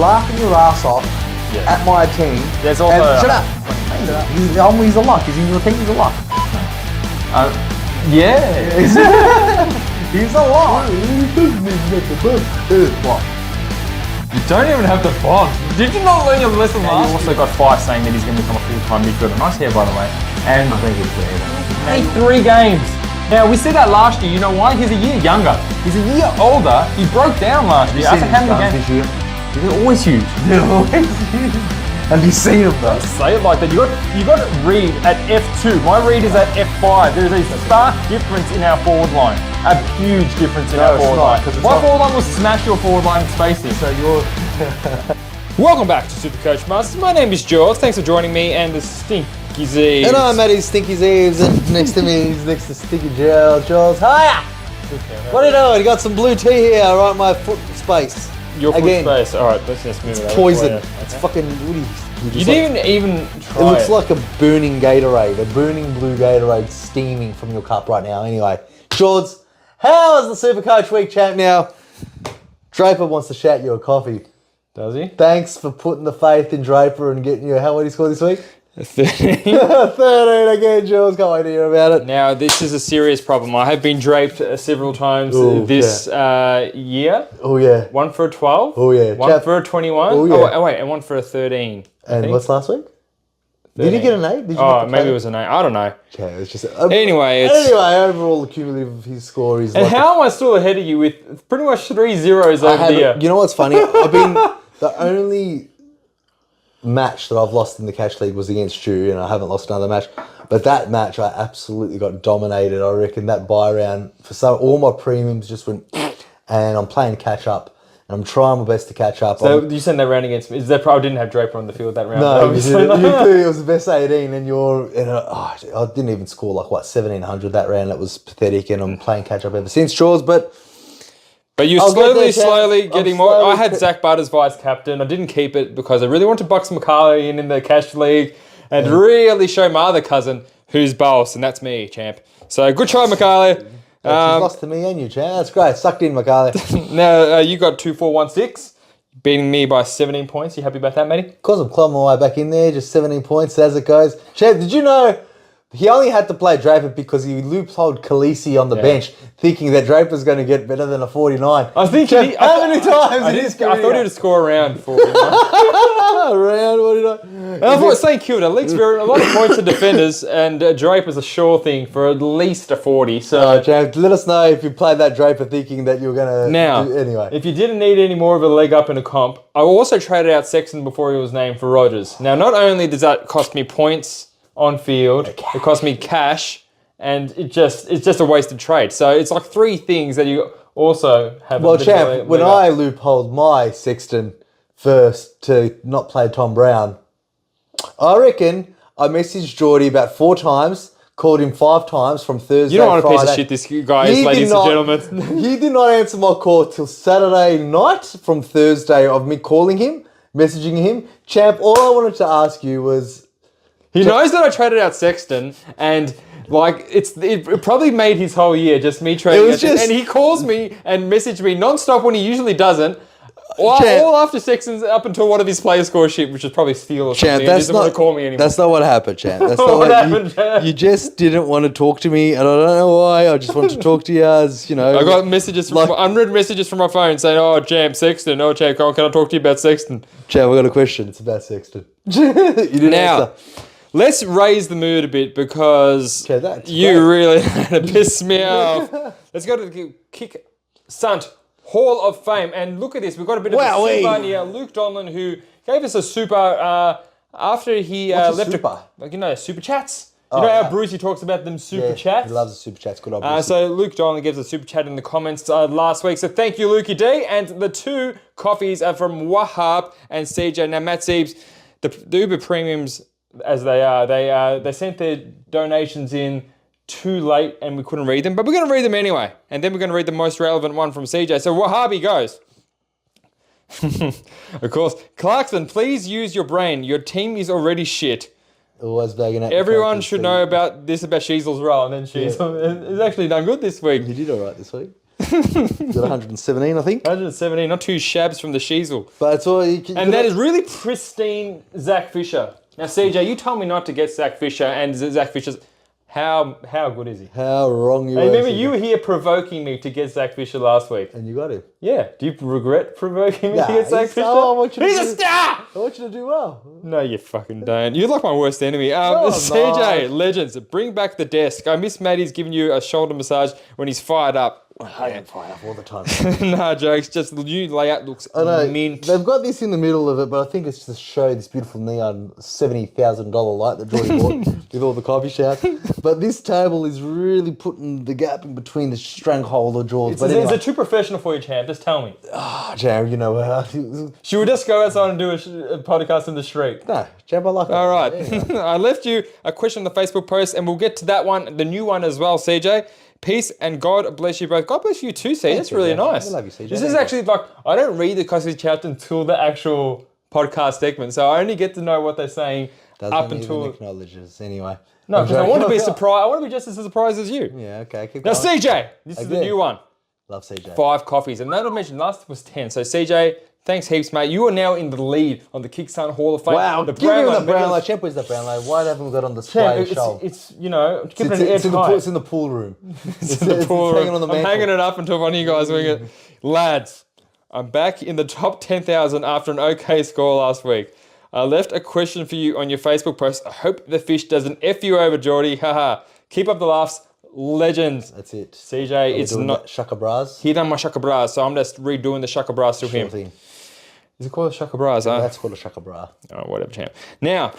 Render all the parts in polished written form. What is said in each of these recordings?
laughing your ass off at my team. There's also... Shut up. He's a lock. He's in your team. He's a lock. Yeah. He's a lock. What? You don't even have the box. Did you not learn your lesson last year? You also got Fire saying that he's going to become a full-time midfielder. Nice hair, by the way. And I think it's weird. played 3 games. Now, we said that last year. You know why? He's a year younger. He's a year older. He broke down last year. Have you seen his guns this year? They're always huge. They're always huge. Have you seen him though? Say it like that. You got read at F2. My read is at F5. There is a stark difference in our forward line. A huge difference in our forward line. My forward line will smash your forward line spacing. So you're... Welcome back to SuperCoach Masters. My name is George. Thanks for joining me and the Stinky Z's. And I'm Mattys Stinky Z's, and next to me he's next to Stinky George. Hiya! What are you doing? You got some blue tea here, right in my foot space. Your foot Again. space. All right, let's just move it over. Poison. Okay. It's fucking woody. You didn't even try it. Looks like a burning Gatorade, a burning blue Gatorade steaming from your cup right now. Anyway, George, how was the SuperCoach week, champ? Now, Draper wants to shout you a coffee. Does he? Thanks for putting the faith in Draper and getting you. What did he score this week? 13. 13 again, Jules. Can't wait to hear about it. Now, this is a serious problem. I have been draped several times this year. Oh, yeah. One for a 12. Oh, yeah. One for a 21. Oh, yeah. Oh, wait, and one for a 13. And what's last week? 13. Did you get an 8? Did you Maybe it was an 8. I don't know. Okay, it's just... Anyway, overall, the cumulative of his score is... And how am I still ahead of you with pretty much 3 zeros over here? You know what's funny? I've been... The only match that I've lost in the cash league was against you, and I haven't lost another match. But that match, I absolutely got dominated. I reckon that buy round, all my premiums just went, and I'm playing catch up, and I'm trying my best to catch up. So you sent that round against me. Is that probably didn't have Draper on the field that round? No, you didn't. It was the best 18, and I didn't even score 1700 that round. It was pathetic, and I'm playing catch up ever since, Jaws. But you're slowly getting more. I had Zach Butters vice captain. I didn't keep it because I really wanted to box McCarley in the cash league and really show my other cousin who's boss, and that's me, champ. So good try, McCarley. She's lost to me and you, champ. That's great. Sucked in, McCarley. Now, you got 2-4-1-6, beating me by 17 points. You happy about that, matey? Of course, I'm climbing my way back in there. Just 17 points as it goes. Champ, did you know... He only had to play Draper because he loopholed Khaleesi on the bench, thinking that Draper's going to get better than a 49. I think how many times in his career? I thought he would score around 49. Around 49. And I thought St Kilda leaks a lot of points to defenders, and Draper's a sure thing for at least a 40. So, James, let us know if you played that Draper thinking that you were going to. Anyway, if you didn't need any more of a leg up in a comp, I also traded out Sexton before he was named for Rodgers. Now, not only does that cost me points on field, it cost me cash, and it's just a wasted trade. So it's like 3 things that you also have. Well, champ, when I loopholed my Sexton first to not play Tom Brown, I reckon I messaged Jordie about 4 times, called him 5 times from Thursday. You know what Friday. a piece of shit this guy is, ladies and gentlemen. He did not answer my call till Saturday night from Thursday of me calling him, messaging him. Champ, all I wanted to ask you was... He knows that I traded out Sexton, and it probably made his whole year just me trading out. And he calls me and messages me non-stop when he usually doesn't. All after Sexton's up until one of his players score shit, which is probably steal or something. He doesn't want to call me anymore. That's not what happened, champ. That's not what happened, champ. You just didn't want to talk to me, and I don't know why. I just wanted to talk to you as, I got messages from unread messages from my phone saying, "Oh, champ, Sexton. Oh, champ, can I talk to you about Sexton?" Champ, I got a question. It's about Sexton. You didn't answer. Let's raise the mood a bit because you really had to piss me off. Let's go to the Kick Sunt Hall of Fame. And look at this. We've got a bit of a super here. Luke Donlan, who gave us a super after he left super chats. You know how Brucey talks about them super chats? He loves the super chats. Good old Brucey. So Luke Donlan gives a super chat in the comments last week. So thank you, Lukey D. And the 2 coffees are from Wahab and CJ. Now, Matt Siebes, the Uber Premiums... as they are. They sent their donations in too late and we couldn't read them, but we're going to read them anyway. And then we're going to read the most relevant one from CJ. So Wahabi goes. Of course. Clarkson, please use your brain. Your team is already shit. Always bagging out. Everyone should know about this about Sheasel's role. And then Sheasel has actually done good this week. He did all right this week. Got 117, I think. 117, not two shabs from the Sheasel. But it's all you can. And that is really pristine Zach Fisher. Now, CJ, you told me not to get Zach Fisher, and Zach Fisher's... How good is he? How wrong you I were. remember you were here provoking me to get Zach Fisher last week. And you got him. Yeah. Do you regret provoking me to get Zach Fisher? He's a star! I want you to do well. No, you fucking don't. You're like my worst enemy. No, I'm CJ, not. legends, bring back the desk. I miss Mattys giving you a shoulder massage when he's fired up. I am fired up all the time. Nah, jokes. Just the new layout looks mint. They've got this in the middle of it, but I think it's to show this beautiful neon $70,000 light that Jordy bought with all the coffee shops. But this table is really putting the gap in between the stranglehold drawers. Is it too professional for you, champ? Just tell me. Jam, you know. Should we just go outside and do a podcast in the street? No, Jam, I like it. All right. I left you a question on the Facebook post, and we'll get to that one, the new one as well, CJ. Peace and God bless you both. God bless you too, CJ. That's really nice. I love you, CJ. This is actually like, I don't read the Cosby chat until the actual podcast segment, so I only get to know what they're saying up until... Even acknowledge us anyway. No, because I want to be surprised. I want to be just as surprised as you. Yeah, okay. Keep Now, going. CJ, this is the new one. Love CJ. 5 coffees. And that I mentioned last was 10. So, CJ, thanks heaps, mate. You are now in the lead on the Kickstart Hall of Fame. Wow, the give him the Brownlow. Champ, where's the Brownlow? Why haven't we got on display and show? It's, you know, keep it It's in the pool room. It's in the pool room. Hanging on the I'm mantle. hanging it up until one of you guys wing it. Lads, I'm back in the top 10,000 after an okay score last week. I left a question for you on your Facebook post. I hope the fish doesn't F you over, Jordy. Haha. Keep up the laughs. Legends. That's it. CJ, it's not... Shaka Bras? He done my Shaka Bras, so I'm just redoing the Shaka Bras to him. Thing. Is it called a Shaka Bras? That's called a Shaka Bra. Oh, whatever, champ. Now,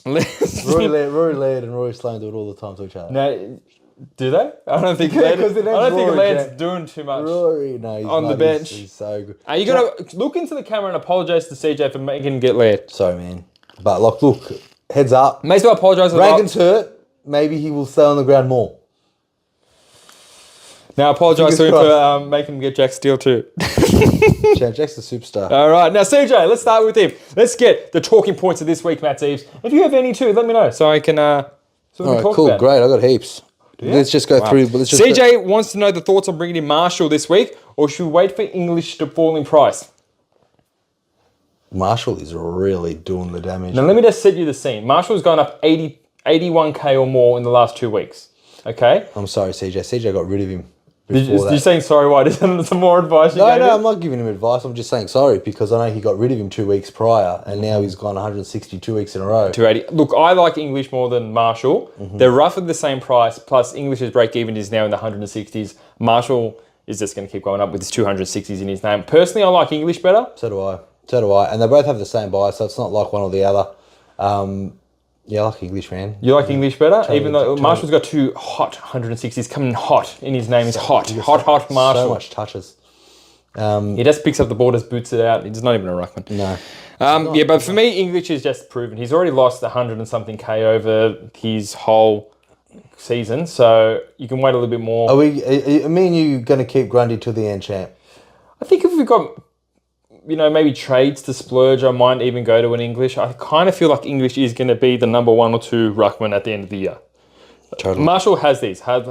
Rory Laird and Rory Sloane do it all the time to each other. Now, do they? I don't think Laird's doing too much. Rory, no, he's on the bench. He's so good. You got to look into the camera and apologise to CJ for making him get Laird. Sorry, man. But look, heads up. May as well apologise. Reagan's hurt. Maybe he will stay on the ground more. Now, I apologise to him for making him get Jack Steele too. Jack's a superstar. All right. Now, CJ, let's start with him. Let's get the talking points of this week, Matt Eves. If you have any too, let me know so I can all right, cool, great. I got heaps. Let's just go through. CJ wants to know the thoughts on bringing in Marshall this week, or should we wait for English to fall in price? Marshall is really doing the damage. Now, let me just set you the scene. Marshall's gone up 81k or more in the last 2 weeks. Okay? I'm sorry, CJ. CJ got rid of him. You're saying sorry, why? Isn't some more advice you gave No, him? I'm not giving him advice. I'm just saying sorry because I know he got rid of him 2 weeks prior and now he's gone 162 weeks in a row. 280. Look, I like English more than Marshall. They're roughly the same price, plus English's break-even is now in the 160s. Marshall is just going to keep going up with his 260s in his name. Personally, I like English better. So do I. And they both have the same buy, so it's not like one or the other. Yeah, I like English, man. You like English better? Even though Marshall's got 2 hot 160s coming hot in his name. Is hot. Hot Marshall. So much touches. He just picks up the ball, just boots it out. He's not even a ruckman. No. Yeah, but for me, English is just proven. He's already lost 100 and something K over his whole season, so you can wait a little bit more. Are me and you going to keep Grundy till the end, champ? I think if we've got, maybe trades to splurge, I might even go to an English. I kind of feel like English is going to be the number 1 or 2 ruckman at the end of the year. Totally. Marshall has these hot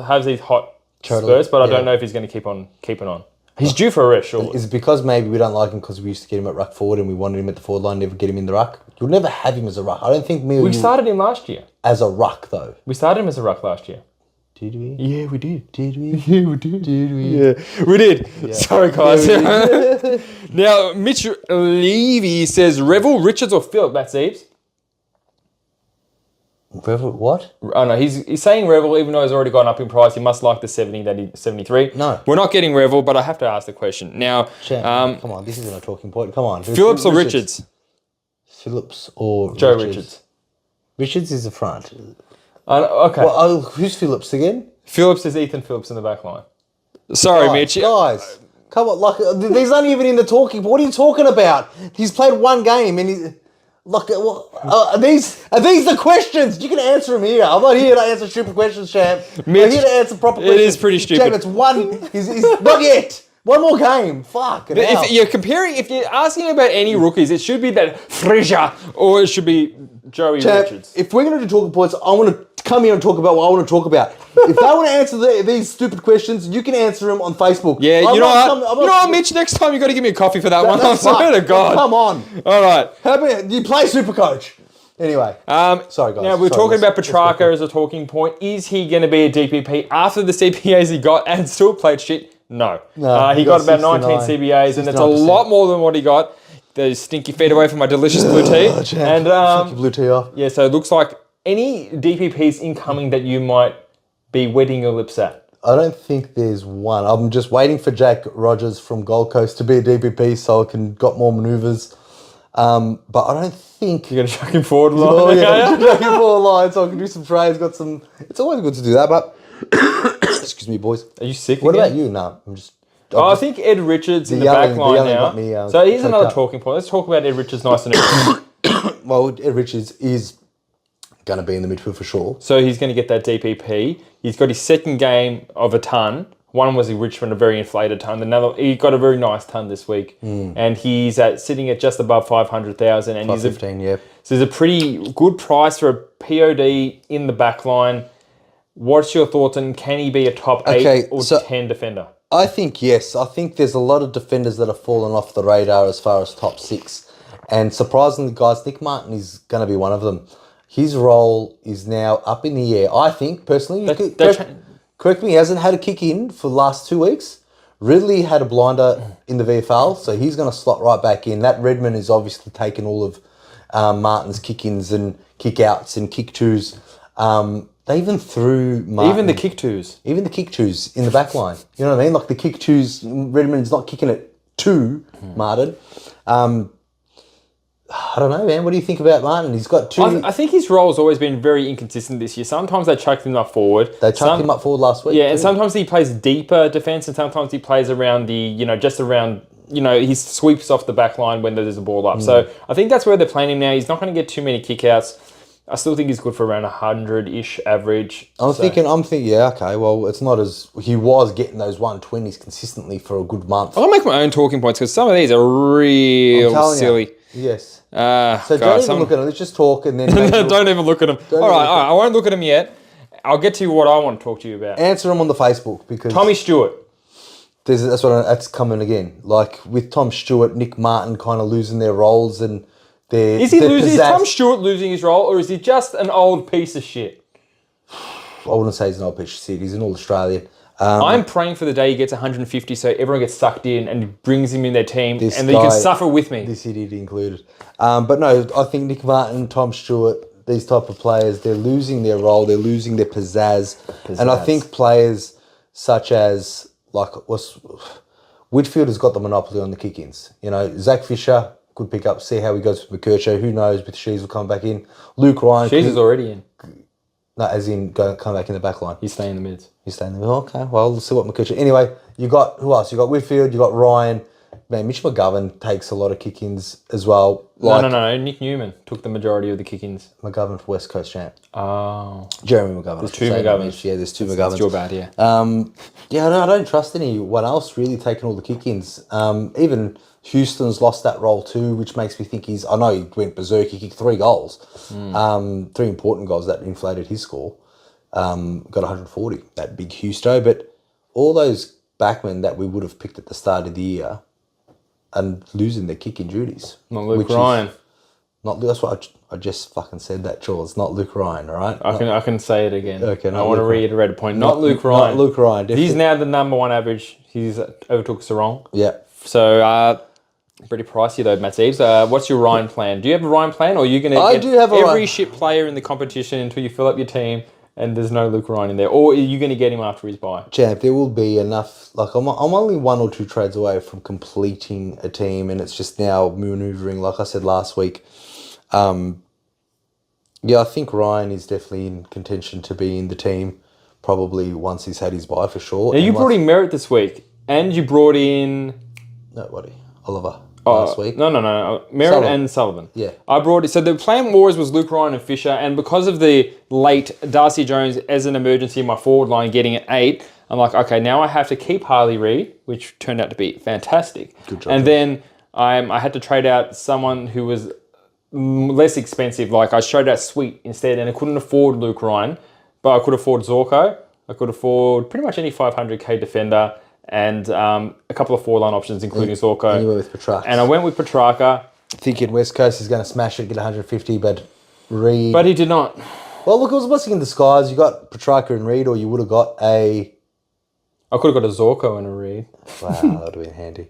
spurts, but I don't know if he's going to keep on keeping on. He's due for a rest, surely. Is it because maybe we don't like him because we used to get him at ruck forward and we wanted him at the forward line, never get him in the ruck? You'll never have him as a ruck. I don't think we started him last year. As a ruck, though. We started him as a ruck last year. Did we? Yeah, we did. Did we? Yeah, we did. Did we? Yeah, we did. Yeah. Sorry, guys. Yeah, Now, Mitch Levy says, Revel, Richards or Phillip? That's Eves. Revel, what? Oh, no, he's saying Revel, even though he's already gone up in price. He must like the 73. No. We're not getting Revel, but I have to ask the question. Now, come on, this isn't a talking point. Come on. Phillips or Richards? Phillips or Joe Richards. Richards is the front. Okay. Well, who's Phillips again? Phillips is Ethan Phillips in the back line. Sorry, Mitch. Guys, come on. He's not even in the talking. What are you talking about? He's played 1 game and he... Look, are these the questions? You can answer them here. I'm not here to answer stupid questions, champ. Mitch, I'm here to answer proper questions. It is pretty stupid. Champ, it's 1... He's not yet. 1 more game. Fuck. If you're asking about any rookies, it should be that Frazier or it should be Joey Richards. If we're going to do talking points, I want to come here and talk about what I want to talk about. If they want to answer these stupid questions, you can answer them on Facebook. Yeah, you know what, Mitch? Next time you got to give me a coffee for that one. I swear to God. Come on. All right. How about you play SuperCoach? Anyway, sorry guys. Now we're talking about Petrarca as a talking point. Is he going to be a DPP after the CPAs he got and still played shit? No. He got about 19 CBAs, and that's a lot more than what he got. Those stinky feet away from my delicious blue tea. And fuck your blue tea off. Yeah, so it looks like any DPPs incoming that you might be wetting your lips at. I don't think there's one. I'm just waiting for Jack Rogers from Gold Coast to be a DPP so I can got more manoeuvres. But I don't think you're going to chuck him forward a line. Oh yeah, chuck him forward line so I can do some trades. Got some. It's always good to do that, but excuse me, boys. Are you sick? What again? about you? No, I think Ed Richards in the back line now. So here's another talking point. Let's talk about Ed Richards nice and early. Well, Ed Richards is going to be in the midfield for sure. So he's going to get that DPP. He's got his second game of a ton. One was in Richmond, a very inflated ton. Another, he got a very nice ton this week, and he's sitting at just above 500,000. And 515, yeah. So there's a pretty good price for a POD in the back line. What's your thoughts on can he be a top 8 or 10 defender? I think yes. I think there's a lot of defenders that have fallen off the radar as far as top 6, and surprisingly, guys, Nick Martin is going to be one of them. His role is now up in the air. I think personally. Correct me, he hasn't had a kick in for the last 2 weeks. Ridley had a blinder in the VFL, so he's going to slot right back in. That Redmond has obviously taken all of Martin's kick-ins and kick-outs and kick-twos. They even threw Martin. Even the kick-twos. Even the kick-twos in the back line. You know what I mean? Like the kick-twos, Redmond's not kicking it to Martin. I don't know, man. What do you think about Martin? He's got 2... I think his role has always been very inconsistent this year. Sometimes they chucked him up forward. They chucked him up forward last week. Yeah, and sometimes he plays deeper defence, and sometimes he plays around the, just around, he sweeps off the back line when there's a ball up. So I think that's where they're playing him now. He's not going to get too many kickouts. I still think he's good for around 100-ish average. I'm thinking, yeah, okay, well, it's not as... He was getting those 120s consistently for a good month. I'll make my own talking points because some of these are real silly. Yes. So don't even look at them. Let's just talk and then... Don't even look at them. All right, I won't look at them yet. I'll get to what I want to talk to you about. Answer them on the Facebook because... Tommy Stewart. That's coming again. Like with Tom Stewart, Nick Martin kind of losing their roles and their... Is Tom Stewart losing his role or is he just an old piece of shit? I wouldn't say he's an old piece of shit. He's an All-Australian. I'm praying for the day he gets 150 so everyone gets sucked in and brings him in their team and then you can suffer with me. This idiot included. But no, I think Nick Martin, Tom Stewart, these type of players, they're losing their role, they're losing their pizzazz. And I think players such as, Whitfield has got the monopoly on the kick-ins. Zach Fisher could pick up, see how he goes with McKercher. Who knows, with Shees will come back in. Luke Ryan. Shees is already in. No, as in come back in the back line. He's staying in the mids. He's staying in the middle. Okay, well, we'll see what McKercher... Anyway, you got... Who else? You got Whitfield, you got Ryan. Man, Mitch McGovern takes a lot of kick-ins as well. No. Nick Newman took the majority of the kick-ins. McGovern for West Coast champ. Oh. Jeremy McGovern. There's 2 McGoverns. Yeah, there's 2 McGoverns. That's your bad, yeah. I don't trust anyone else really taking all the kick-ins. Even Houston's lost that role too, which makes me think I know he went berserk. He kicked 3 goals. 3 important goals that inflated his score. Got 140, that big Husto. But all those backmen that we would have picked at the start of the year and losing their kicking duties. Not Luke Ryan. That's what I just fucking said that, Charles. Not Luke Ryan, all right? I can say it again. Okay, I want to reiterate a point. Not Luke Ryan. Not Luke Ryan, definitely. He's now the number 1 average. He's overtook Sarong. Yeah. So, pretty pricey though, Matt Eves. What's your Ryan plan? Do you have a Ryan plan or are you going to get every shit player in the competition until you fill up your team and there's no Luke Ryan in there? Or are you going to get him after his bye? Champ, there will be enough. I'm only 1 or 2 trades away from completing a team, and it's just now manoeuvring. Like I said last week, I think Ryan is definitely in contention to be in the team. Probably once he's had his bye for sure. Now you brought in Merritt this week, and you brought in nobody. Oliver. Last week. No. Merritt and Sullivan. Yeah. I brought it. So the plan was Luke Ryan and Fisher, and because of the late Darcy Jones as an emergency in my forward line getting at 8, I'm like, okay, now I have to keep Harley Reid, which turned out to be fantastic. Good job. And then I had to trade out someone who was less expensive. Like I traded out Sweet instead, and I couldn't afford Luke Ryan, but I could afford Zorko. I could afford pretty much any 500k defender and a couple of 4-line options, including Zorko. And you went with Petrarca. And I went with Petrarca. Thinking West Coast is going to smash it, get 150, but Reed... But he did not. Well, look, it was a blessing in disguise. You got Petrarca and Reed, or you would have got a... I could have got a Zorko and a Reed. Wow, that would have been handy.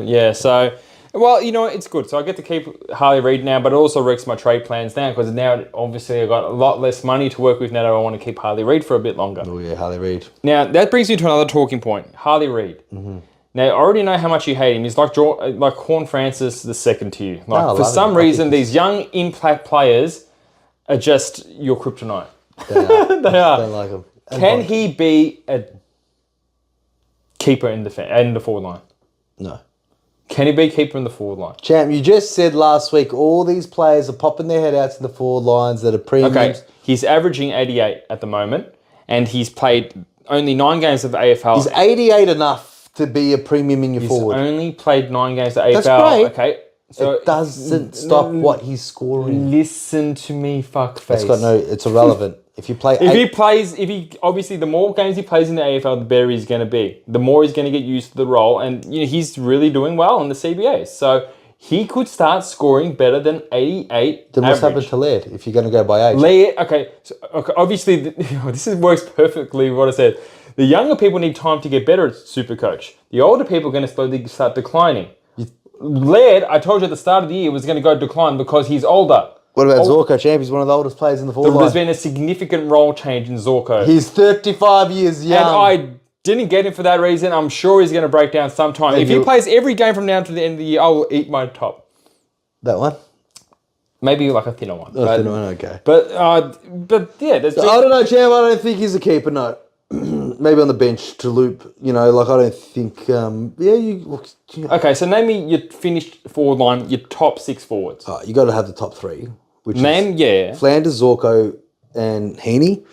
Yeah, so... Well, you know, it's good. So I get to keep Harley Reid now, but it also wrecks my trade plans now because now, obviously, I've got a lot less money to work with now that I want to keep Harley Reid for a bit longer. Oh, yeah, Harley Reid. Now, that brings me to another talking point. Harley Reid. Mm-hmm. Now, I already know how much you hate him. He's like Horn Francis the second to you. Like, for some reason, these young impact players are just your kryptonite. They are. They are. Don't like him. Can he be a keeper in the forward line? No. Can he be keeper in the forward line? Champ, you just said last week all these players are popping their head out to the forward lines that are premiums. Okay, he's averaging 88 at the moment, and he's played only 9 games of AFL. Is 88 enough to be a premium in your forward? He's only played 9 games of AFL. That's great. Okay, so it doesn't stop what he's scoring. Listen to me, fuckface. It's irrelevant. If you play... obviously, the more games he plays in the AFL, the better he's going to be. The more he's going to get used to the role, and you know he's really doing well in the CBA. So he could start scoring better than 88 Then what's happened to Laird if you're going to go by age? Laird, okay, obviously, this works perfectly what I said. The younger people need time to get better at SuperCoach. The older people are going to slowly start declining. Laird, I told you at the start of the year, was going to go decline because he's older. What about Zorko, champ? He's one of the oldest players in the forward line. There's been a significant role change in Zorko. He's 35 years young. And I didn't get him for that reason. I'm sure he's going to break down sometime. If he plays every game from now to the end of the year, I will eat my top. That one? Maybe like a thinner one. Thinner one, okay. But yeah, there's... I don't know, champ. I don't think he's a keeper, no. Maybe on the bench to loop, you know, like I don't think... Okay, so name me your finished forward line, your top 6 forwards. You got to have the top 3. Flanders, Zorko, and Heaney.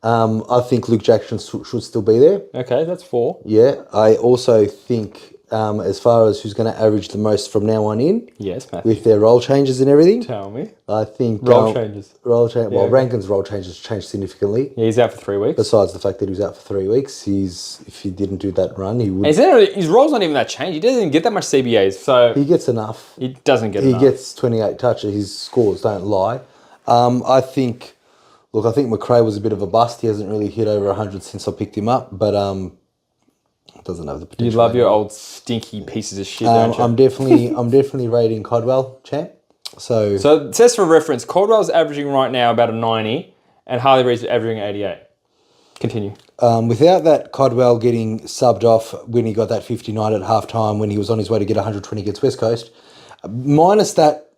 I think Luke Jackson should still be there. Okay, that's 4. Yeah, I also think as far as who's going to average the most from now on in. Yes, Matthew. With their role changes and everything. Tell me. I think... Role changes. Well, Rankin's role changes changed significantly. Yeah, he's out for 3 weeks. Besides the fact that he was out for 3 weeks, if he didn't do that run, he would... His role's not even that changed. He doesn't even get that much CBAs, so... He gets enough. He doesn't get enough. He gets 28 touches. His scores don't lie. I think McRae was a bit of a bust. He hasn't really hit over 100 since I picked him up, but doesn't have the potential. You love your old stinky pieces of shit, don't you? I'm definitely rating Codwell, champ. So just for reference, Caldwell's averaging right now about a 90, and Harley Reid's averaging 88. Continue. Without that Codwell getting subbed off when he got that 59 at halftime, when he was on his way to get 120 against West Coast, minus that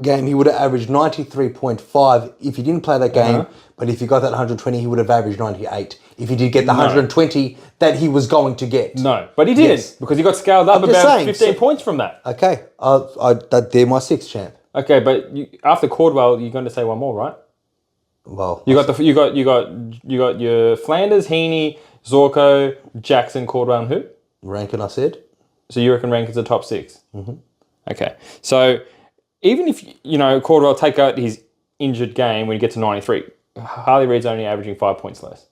game, he would have averaged 93.5 if he didn't play that game. But if he got that 120, he would have averaged 98 if he did get the 120 that he was going to get. No, but he didn't because he got scaled up about 15 points from that. Okay, they're my 6th, champ. Okay, but after Caldwell, you're going to say one more, right? Well, you got your Flanders, Heaney, Zorko, Jackson, Caldwell, and who? Rankin, I said. So you reckon Rankin's the top 6? Mm-hmm. Okay, so even if Caldwell take out his injured game when he gets to 93, Harley Reid's only averaging 5 points less.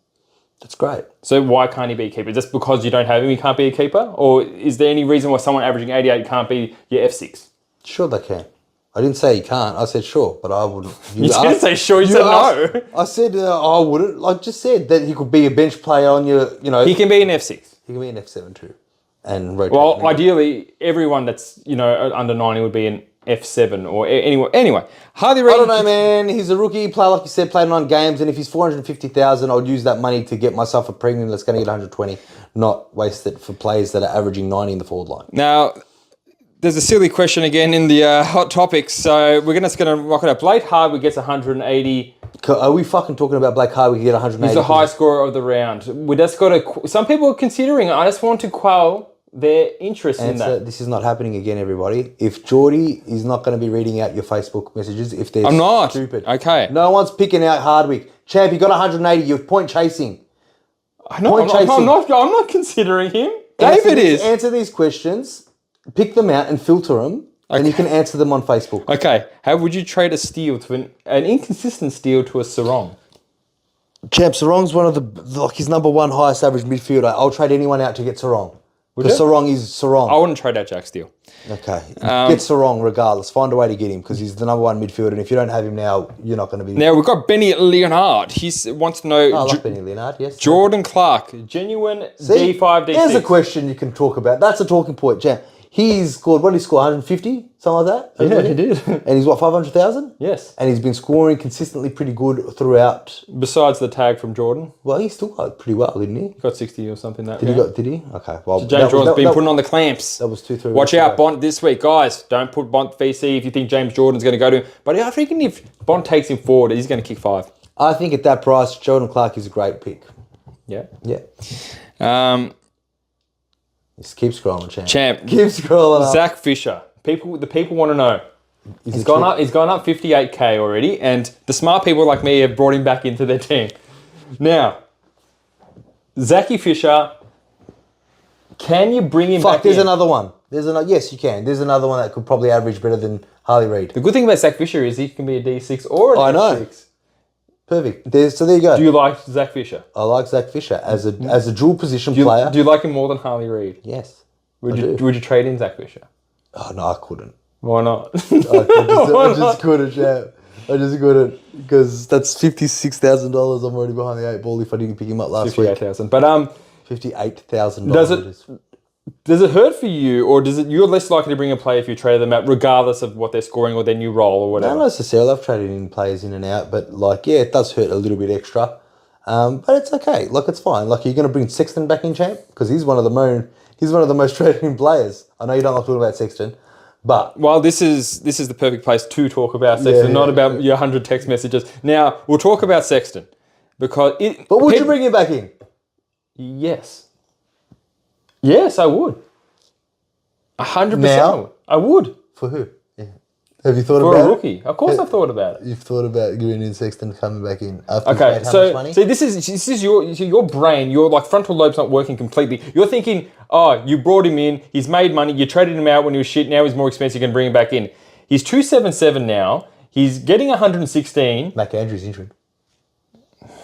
That's great. So why can't he be a keeper? Just because you don't have him, he can't be a keeper? Or is there any reason why someone averaging 88 can't be your F6? Sure they can. I didn't say he can't. I said sure, but I wouldn't. You didn't say sure, you said no. I said I wouldn't. I just said that he could be a bench player on your, He can be an F6. He can be an F7 too. And rotate. Well, ideally, everyone that's, under 90 would be an F7 or anyway. Harley Reid. I don't know, man. He's a rookie player, like you said, played 9 games, and if he's 450,000, I'll use that money to get myself a premium that's going to get 120, not waste it for players that are averaging 90 in the forward line. Now, there's a silly question again in the hot topics, so we're just going to rock it up. Blake Hardwick gets 180. Are we fucking talking about Blake Hardwick get 180? He's the high scorer of the round. We just got to. Some people are considering it. I just want to quell their interest in that. This is not happening again, everybody. If Jordy is not going to be reading out your Facebook messages, if they're I'm not. stupid. Okay. No one's picking out Hardwick. Champ, you got 180. You're point chasing. I'm not considering him. David is. Answer these questions, pick them out and filter them, and you can answer them on Facebook. Okay. How would you trade a steal to an inconsistent steal to a sarong? Champ, Sarong's one of the his number one highest average midfielder. I'll trade anyone out to get Sarong. Because Sarong is Sarong. I wouldn't trade out Jack Steele. Okay. Get Sarong regardless. Find a way to get him because he's the number one midfielder. And if you don't have him now, you're not going to be... Now, we've got Benny Leonard. He wants to know... I like Benny Leonard, yes. Jordan Clark, genuine D5, D6. There's a question you can talk about. That's a talking point, Champ. He's scored, what did he score, 150? Something like that? Yeah, he did. And he's what, 500,000? Yes. And he's been scoring consistently pretty good throughout. Besides the tag from Jordan. Well, he still got pretty well, didn't he? Got 60 or something that Did he? Okay. Well, so James Jordan's been putting on the clamps. That was 2-3 Watch out, Bont this week. Guys, don't put Bont VC if you think James Jordan's going to go to him. But I reckon if Bont takes him forward, he's going to kick 5. I think at that price, Jordan Clark is a great pick. Yeah. Yeah. Just keep scrolling, Champ. Keep scrolling up. Zach Fisher. The people want to know. He's gone up 58k already, and the smart people like me have brought him back into their team. Now, Zachy Fisher, can you bring him back there's in? another one. Yes, you can. There's another one that could probably average better than Harley Reid. The good thing about Zach Fisher is he can be a D6 or a D6. I know. Perfect. So there you go. Do you like Zach Fisher? I like Zach Fisher as a dual position player. Do you like him more than Harley Reid? Yes. Would you trade in Zach Fisher? Oh no, I couldn't. Why not? I just couldn't, Champ. I just couldn't because that's $56,000. I'm already behind the 8 ball if I didn't pick him up last week. 58,000. But $58,000. Does it hurt for you, or you're less likely to bring a player if you trade them out, regardless of what they're scoring or their new role or whatever? Not necessarily. I've traded in players in and out, but it does hurt a little bit extra. But it's okay. It's fine. You're going to bring Sexton back in, Champ, because he's one of the most traded in players. I know you don't like talking about Sexton, but this is the perfect place to talk about Sexton, not about your 100 text messages. Now we'll talk about Sexton because But would you bring him back in? Yes. Yes, I would. 100%. Now? I would. For who? Yeah. Have you thought about it? For a rookie. Of course I've thought about it. You've thought about giving in Sexton coming back in after okay, he's made how much money? So this is your brain, your frontal lobe's not working completely. You're thinking, oh, you brought him in, he's made money, you traded him out when he was shit, now he's more expensive, you're going to bring him back in. He's 277 now, he's getting 116. Mac Andrews injured.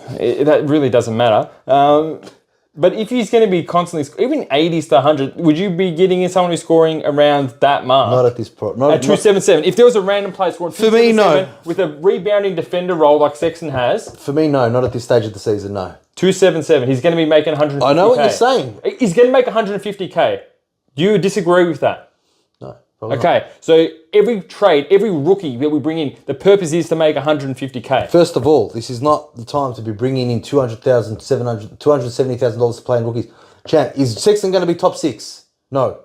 That really doesn't matter. But if he's going to be constantly, even 80s to 100, would you be getting in someone who's scoring around that mark? Not at this point. At 277. If there was a random player scoring 277 with a rebounding defender role like Sexton has. For me, no. Not at this stage of the season, no. 277. He's going to be making 150k. I know what you're saying. He's going to make 150k. Do you disagree with that? No. Okay, so every trade, every rookie that we bring in, the purpose is to make 150k. First of all, this is not the time to be bringing in $270,000 to play in rookies. Champ, is Sexton going to be top 6? No.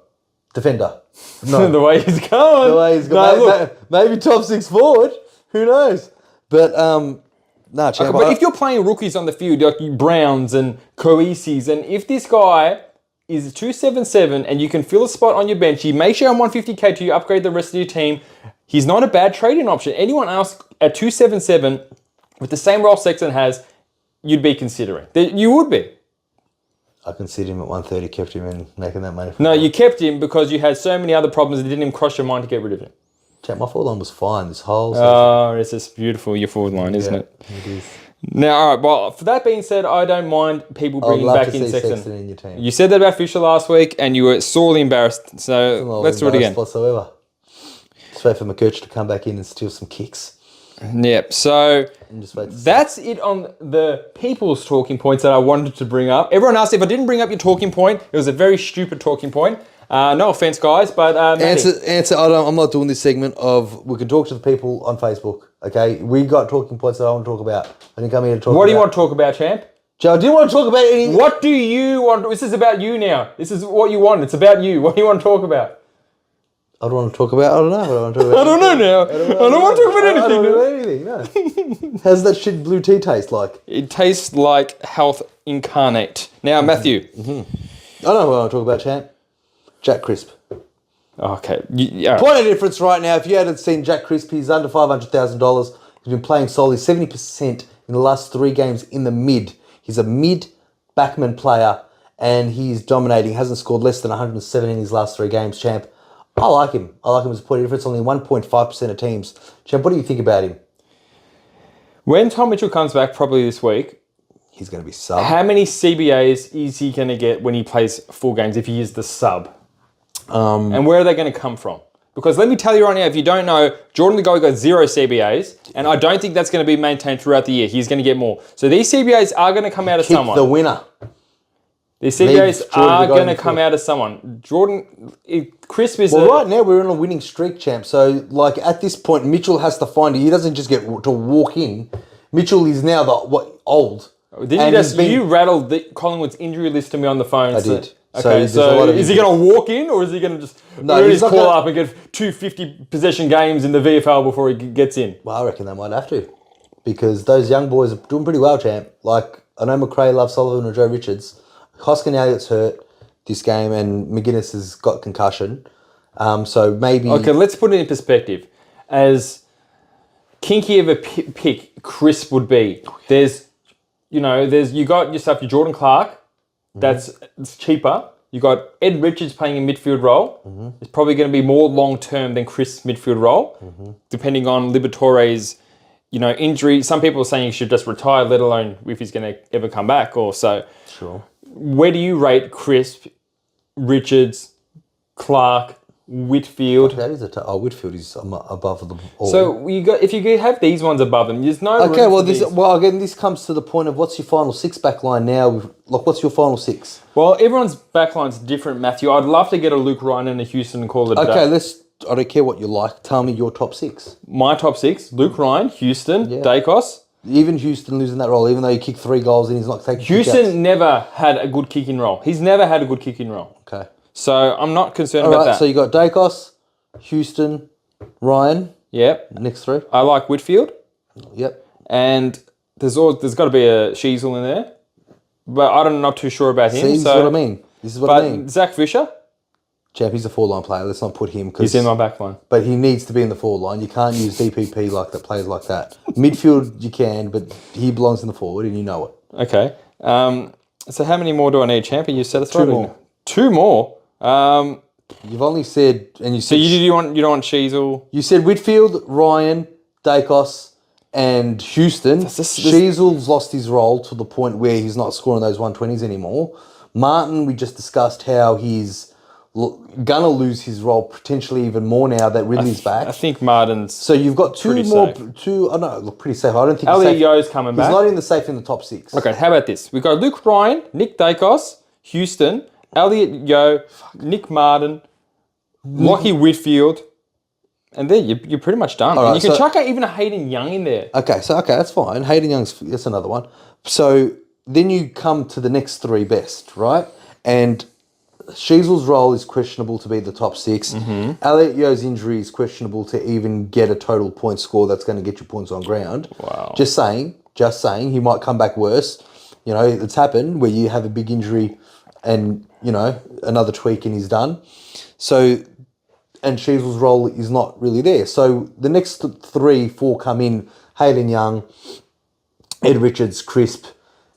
Defender? No. The way he's going. The way he's going. Maybe top 6 forward. Who knows? But, Champ. Okay, but if you're playing rookies on the field, like Browns and Coeses, and if this guy is 277 and you can fill a spot on your bench, he may share on 150k to you upgrade the rest of your team. He's not a bad trading option. Anyone else at 277 with the same role Sexton has, you'd be considering. You would be. I considered him at 130, kept him in making that money. No, you kept him because you had so many other problems that didn't even cross your mind to get rid of him. Champ, my forward line was fine this whole season. Oh, it's just beautiful, your forward line, isn't it? It is. Now, all right, well, for that being said, I don't mind people bringing back in Sexton. In your team. You said that about Fisher last week and you were sorely embarrassed, so let's do it again. Whatsoever. Just wait for McCurch to come back in and steal some kicks. Yep, so that's it on the people's talking points that I wanted to bring up. Everyone asked if I didn't bring up your talking point. It was a very stupid talking point. No offense, guys, but answer. I'm not doing this segment of we can talk to the people on Facebook. Okay, we got talking points that I want to talk about. I didn't come here to talk. What do you want to talk about, champ? Joe, I didn't want to talk about anything. What do you want? This is about you now. This is what you want. It's about you. What do you want to talk about? I don't want to talk about. I don't know what I want to talk about. I don't know now. I don't want to talk about anything. I don't know anything. No. How's that shit blue tea taste like? It tastes like health incarnate. Now, Matthew. I know what I want to talk about, champ. Jack Crisp. Okay. Point of difference right now. If you hadn't seen Jack Crisp, he's under $500,000. He's been playing solely 70% in the last 3 games in the mid. He's a mid backman player and he's dominating. Hasn't scored less than 107 in his last 3 games, champ. I like him. I like him as a point of difference. Only 1.5% of teams. Champ, what do you think about him? When Tom Mitchell comes back, probably this week, He's going to be sub. How many CBAs is he going to get when he plays full games if he is the sub? And where are they going to come from? Because let me tell you right now, if you don't know, Jordan Goy got 0 CBAs, and I don't think that's going to be maintained throughout the year. He's going to get more. So these CBAs are going to come out of someone. The winner. These CBAs are going to come out of someone. Crisp is right now we're in a winning streak, champ. So, like, at this point, Mitchell has to find it. He doesn't just get to walk in. Mitchell is now old. You rattled Collingwood's injury list to me on the phone. I did. Okay, so is he going to walk in, or is he going to just call up and get 250 possession games in the VFL before he gets in? Well, I reckon they might have to, because those young boys are doing pretty well, champ. Like, I know McRae loves Sullivan or Joe Richards. Hoskin Elliott's hurt this game, and McGuinness has got concussion. So maybe... Okay, let's put it in perspective. As kinky of a pick Crisp would be, you got yourself your Jordan Clark. It's cheaper. You got Ed Richards playing a midfield role. It's probably going to be more long term than Chris' midfield role, depending on Liberatore's, injury. Some people are saying he should just retire, let alone if he's going to ever come back. Or so. Sure. Where do you rate Crisp, Richards, Clark, Whitfield? That is Whitfield is above them all. So if you have these ones above them, there's no. Okay, again, this comes to the point of what's your final 6 back line now? What's your final 6? Well, everyone's back line's different, Matthew. I'd love to get a Luke Ryan and a Houston and call it a day. I don't care what you like. Tell me your top 6. My top 6: Luke Ryan, Houston, Dacos. Even Houston losing that role, even though he kicked 3 goals and he's not taking. Houston never had a good kicking role. He's never had a good kicking role. Okay. So I'm not concerned about that. So you got Dacos, Houston, Ryan. Yep. Next 3. I like Whitfield. Yep. And there's got to be a Sheasel in there, but I'm not too sure about him. See, this is what I mean. This is what I mean. Zach Fisher. Champ, he's a 4-line player. Let's not put him. He's in my back line. But he needs to be in the 4-line. You can't use DPP like that. Players like that. Midfield you can, but he belongs in the forward, and you know it. Okay. So how many more do I need, Champ? Are you satisfied? 2 more. 2 more. You've only said, and you said. So you don't want Sheasel? You said Whitfield, Ryan, Dacos, and Houston. Sheasel's lost his role to the point where he's not scoring those 120s anymore. Martin, we just discussed how he's gonna lose his role potentially even more now that Ridley's back. I think Martin's. So you've got 2 more. Safe. I know, look pretty safe. I don't think Elliot Yo's coming back. He's not in the safe in the top 6. Okay, how about this? We've got Luke Ryan, Nick Dacos, Houston, Elliot Yo, Nick Martin, Lockie Whitfield, and there you're pretty much done. Right, and you can chuck out even a Hayden Young in there. Okay, that's fine. Hayden Young's that's another one. So then you come to the next 3 best, right? And Sheasel's role is questionable to be the top 6. Elliot Yo's injury is questionable to even get a total point score that's going to get you points on ground. Wow. Just saying, he might come back worse. It's happened where you have a big injury and, another tweak and he's done. So, and Sheasel's role is not really there. So the next 3, 4 come in: Hayden Young, Ed Richards, Crisp,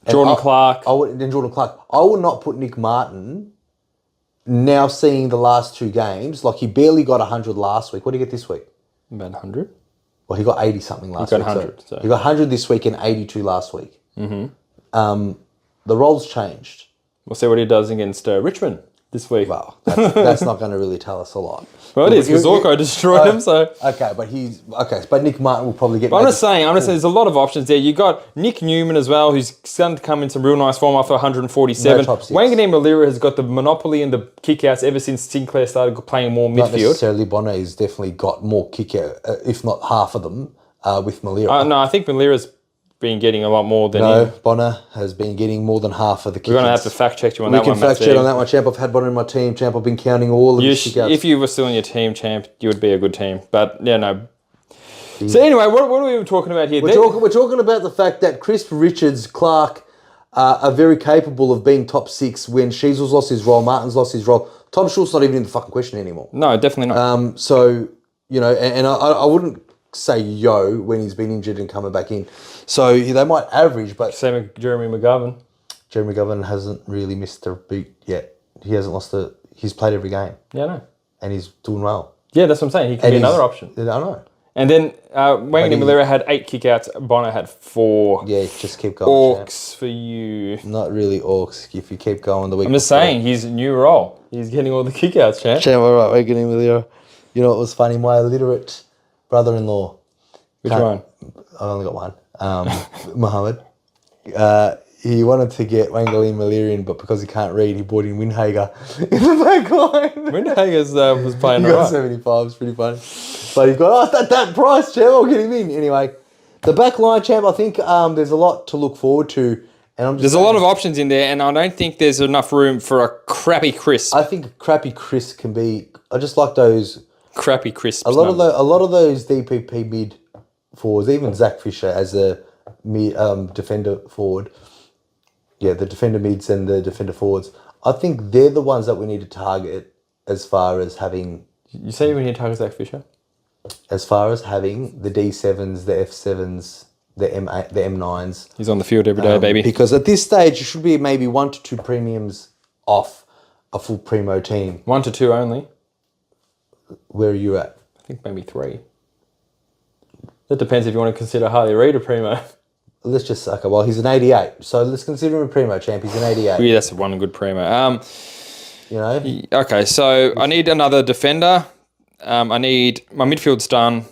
Jordan Clark. Jordan Clark. I would not put Nick Martin. Now seeing the last 2 games, like he barely got 100 last week. What did he get this week? About 100. Well, he got 80 something last week. He got 100. So he got 100 this week and 82 last week. The roles changed. We'll see what he does against Richmond this week. Well, that's not going to really tell us a lot. Well, it is because Zorko destroyed him. So okay, but Nick Martin will probably get. But I'm just saying, there's a lot of options there. You got Nick Newman as well, who's starting to come in some real nice form after 147. Wanganeen Malira has got the monopoly in the kickouts ever since Sinclair started playing more midfield. Not necessarily. Bonner's definitely got more kick-out, if not half of them, with Malira. No, I think Malira's been getting a lot more than him. Bonner has been getting more than half of the kickouts. We're going to have to fact check you on that one, We can fact check on that one, champ. I've had Bonner in my team, champ. I've been counting all of his kickouts. If you were still in your team, champ, you would be a good team. But, yeah, no. So, anyway, what are we even talking about here? We're talking about the fact that Chris, Richards, Clark are very capable of being top 6 when Sheasel's lost his role, Martin's lost his role. Tom Schultz not even in the fucking question anymore. No, definitely not. So, and I wouldn't say Yo when he's been injured and coming back in. So they might average, but... Same with Jeremy McGovern. Jeremy McGovern hasn't really missed a beat yet. He hasn't lost He's played every game. Yeah, I know. And he's doing well. Yeah, that's what I'm saying. He could be another option. I know. And then Wangani Malera had 8 kickouts. Bono had 4. Yeah, just keep going. Orcs for you. Not really orcs. If you keep going the week. I'm just saying, his new role. He's getting all the kickouts, champ. Champ, all right, Wangani Malera. You know what was funny? My illiterate brother-in-law. Which one? I only got one. Mohammed. He wanted to get Wangani Malera in, but because he can't read, he brought in Windhager in the back line. Windhager was playing He got 75. It's pretty funny. But he's got, that price, champ, I'll get him in. Anyway, the back line, champ, I think there's a lot to look forward to. And there's a lot of options in there, and I don't think there's enough room for a crappy crisp. I think a crappy crisp can be... I just like those... Crappy crisps. A lot of those DPP mid forwards, even Zach Fisher as a defender forward... Yeah, the defender mids and the defender forwards. I think they're the ones that we need to target as far as having... You say we need to target Zach Fisher? As far as having the D7s, the F7s, the M8, the M9s. He's on the field every day, baby. Because at this stage, you should be maybe 1 to 2 premiums off a full primo team. 1 to 2 only? Where are you at? I think maybe 3. That depends if you want to consider Harley Reid a primo. Let's just suck it. Well, he's an 88, so let's consider him a primo champ. He's an 88. Yeah, that's one good primo. You know? Okay, so I need another defender. I need... My midfield's done.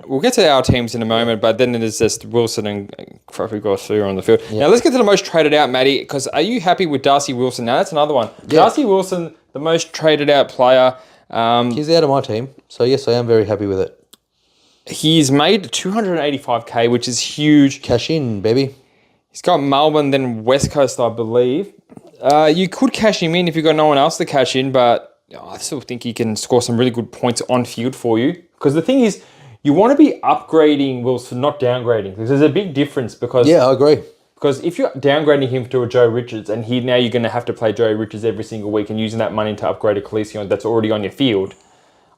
We'll get to our teams in a moment, but then there's just Wilson and Crafty Garcia on the field. Yeah. Now, let's get to the most traded out, Matty, because are you happy with Darcy Wilson? Now, that's another one. Yeah. Darcy Wilson, the most traded out player. He's out of my team, so yes, I am very happy with it. He's made 285k, which is huge. Cash in, baby. He's got Melbourne, then West Coast, I believe. You could cash him in if you've got no one else to cash in, but I still think he can score some really good points on field for you. Because the thing is, you want to be upgrading Wilson, not downgrading. Because there's a big difference. Because yeah, I agree. Because if you're downgrading him to a Joe Richards, and now you're going to have to play Joe Richards every single week and using that money to upgrade a Khaleesi that's already on your field,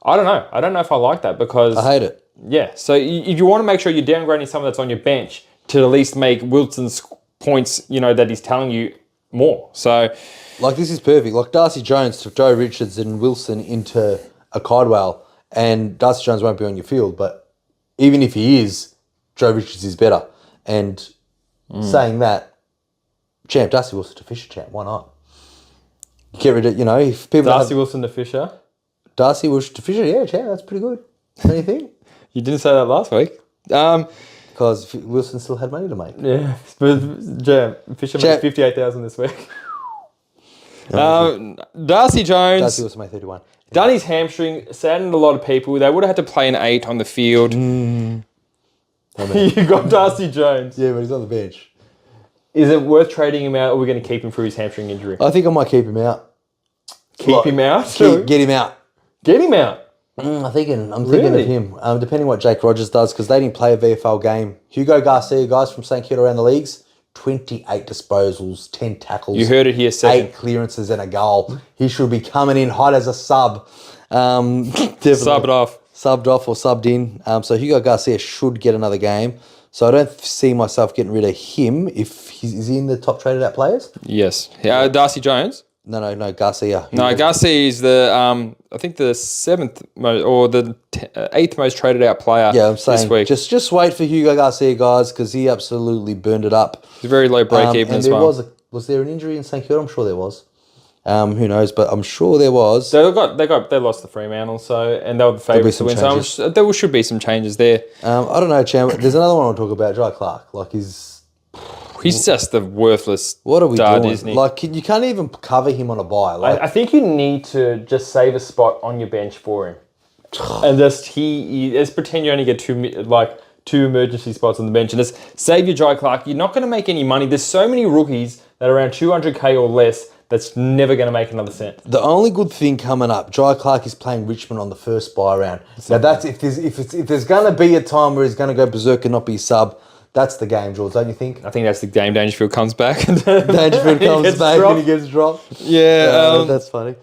I don't know. I don't know if I like that because... I hate it. Yeah, so if you want to make sure you're downgrading someone that's on your bench to at least make Wilson's points, that he's telling you more. So, like, this is perfect. Like, Darcy Jones to Joe Richards and Wilson into a Cardwell, and Darcy Jones won't be on your field, but even if he is, Joe Richards is better. And saying that, champ, Darcy Wilson to Fisher, champ, why not? Get rid of, if people... Darcy Wilson to Fisher? Darcy Wilson to Fisher, yeah, champ, that's pretty good. Anything? You didn't say that last week. Because Wilson still had money to make. Yeah, but Fisher made 58,000 this week. Darcy Jones. Darcy Wilson made 31. Done his hamstring, saddened a lot of people. They would have had to play an 8 on the field. You got Darcy Jones. Yeah, but he's on the bench. Is it worth trading him out, or are we going to keep him through his hamstring injury? I think I might keep him out. Keep him out? Get him out. Get him out? I'm thinking of him, depending what Jake Rogers does, because they didn't play a VFL game. Hugo Garcia, guys from St Kilda around the leagues, 28 disposals, 10 tackles. You heard it here second. 8 clearances and a goal. He should be coming in hot as a sub. Subbed off. Subbed off or subbed in. So Hugo Garcia should get another game. So I don't see myself getting rid of him if he's in the top traded out players. Yes. Darcy Jones? No, Garcia. No, Garcia is the, I think the 7th most, or the 8th most traded out player this week. Just wait for Hugo Garcia, guys, because he absolutely burned it up. It's a very low break even as well. Was there an injury in St Kilda? I'm sure there was. Who knows, but I'm sure there was. They lost the Fremantle, and they were the favourites to win. So there should be some changes there. I don't know, Chan. There's another one I want to talk about, Jai Clark. Like He's just the worthless what are we doing? Isn't he? Like, you can't even cover him on a bye. Like, I think you need to just save a spot on your bench for him. And just pretend you only get two emergency spots on the bench and just save your Jai Clark. You're not going to make any money. There's so many rookies that are around 200k or less that's never going to make another cent. The only good thing coming up, Jai Clark is playing Richmond on the first bye round. Now that's if there's going to be a time where he's going to go berserk and not be sub. That's the game, George, don't you think? I think that's the game Dangerfield comes back. Dangerfield comes back and he gets dropped. Yeah. That's funny.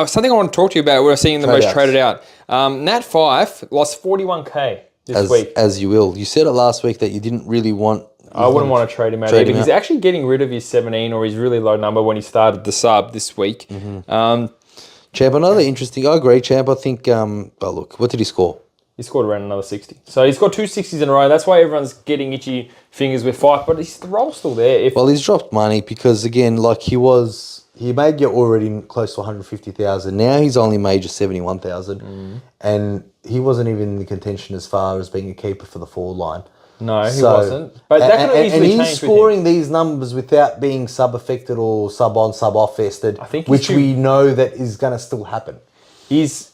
Something I want to talk to you about, we're seeing the most traded out. Nat Fife lost 41k this week. As you will. You said it last week that you didn't really want... I wouldn't want to trade him out either. He's actually getting rid of his 17 or his really low number when he started the sub this week. Mm-hmm. Champ, another interesting... I agree, Champ. I think... look, what did he score? He scored around another 60. So he's got 2 60s in a row. That's why everyone's getting itchy fingers with Fife, but the roll's still there. Well, he's dropped money because, again, like he made you already close to 150,000. Now he's only made you 71,000. And he wasn't even in the contention as far as being a keeper for the forward line. No, he wasn't. But that could easily change. And he's scoring these numbers without being sub-affected or sub-on, sub-off vested, which we know that is going to still happen. He's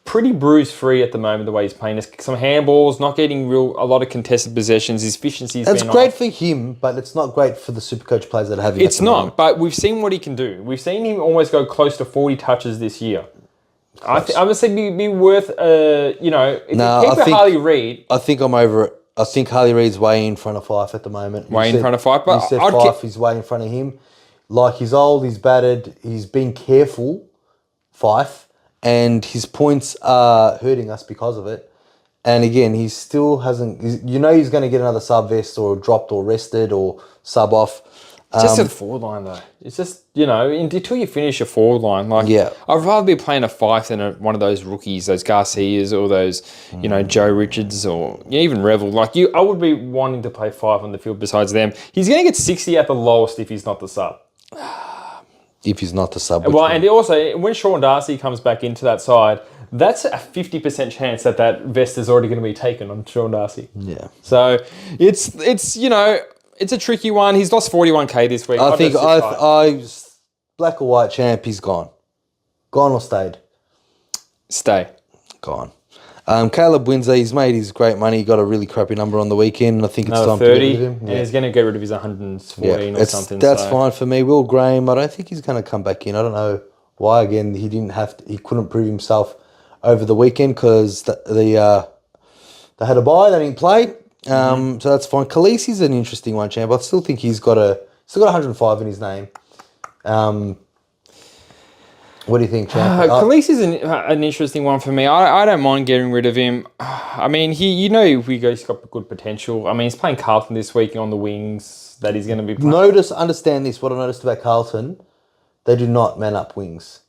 pretty bruise-free at the moment, the way he's playing. There's some handballs, not getting a lot of contested possessions. His efficiency's been off. That's great for him, but it's not great for the Supercoach players that have him. It's not, but we've seen what he can do. We've seen him almost go close to 40 touches this year. I would say be worth, if you keep Harley Reid. I think I'm over it. I think Harley Reid's way in front of Fife at the moment. Way in front of Fife, but you said Fife is way in front of him. Like, he's old, he's battered, he's been careful, Fife, and his points are hurting us because of it. And again, he still hasn't. He's going to get another sub vest or dropped or rested or sub off. Just at the forward line, though. It's just, until you finish your forward line, I'd rather be playing a Fife than one of those rookies, those Garcias or those, Joe Richards or even Revel. I would be wanting to play Fife on the field besides them. He's going to get 60 at the lowest if he's not the sub. If he's not the sub. And also, when Sean Darcy comes back into that side, that's a 50% chance that vest is already going to be taken on Sean Darcy. Yeah. So it's a tricky one. He's lost 41k this week. I think black or white champ, he's gone. Gone or stayed? Stay. Gone. Caleb Windsor, he's made his great money. He got a really crappy number on the weekend. I think it's time 30, to get rid of him. And he's going to get rid of his 114 or something. That's fine for me. Will Graham, I don't think he's going to come back in. I don't know why. Again, he couldn't prove himself over the weekend because they had a bye. They didn't play. So that's fine. Khaleesi's an interesting one, champ. I still think he's got 105 in his name. What do you think, champ? Khaleesi's an interesting one for me. I don't mind getting rid of him. I mean, he's got good potential. I mean, he's playing Carlton this week on the wings that he's going to be playing. Understand this. What I noticed about Carlton, they do not man up wings.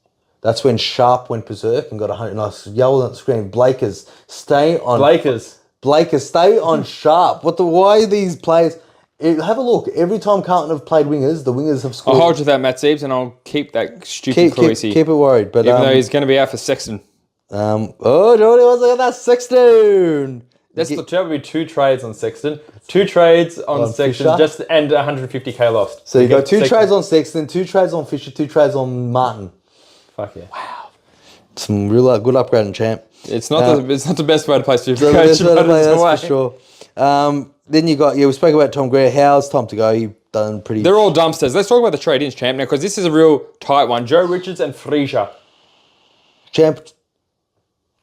That's when Sharp went berserk and got 100. And I yelled at the screen, Blakers, stay on Sharp. Why are these players? Have a look. Every time Carlton have played wingers, the wingers have scored. I'll hold you that, Matt Siebes, and I'll keep that stupid Khaleesi. Keep it worried. But, even though he's going to be out for Sexton. Jordy, what's like that Sexton? That's the trouble with 2 trades on Sexton. 2 trades on Sexton, and 150k lost. So you got 2 trades on Sexton, 2 trades on Fisher, 2 trades on Martin. Fuck yeah. Wow. Some real good upgrading, champ. It's not the best way to play Supercoach. That's for sure. Then you got, we spoke about Tom Greer. How's time to go? You've done pretty... They're all dumpsters. Let's talk about the trade-ins, champ, now, because this is a real tight one. Joe Richards and Frisia. Champ,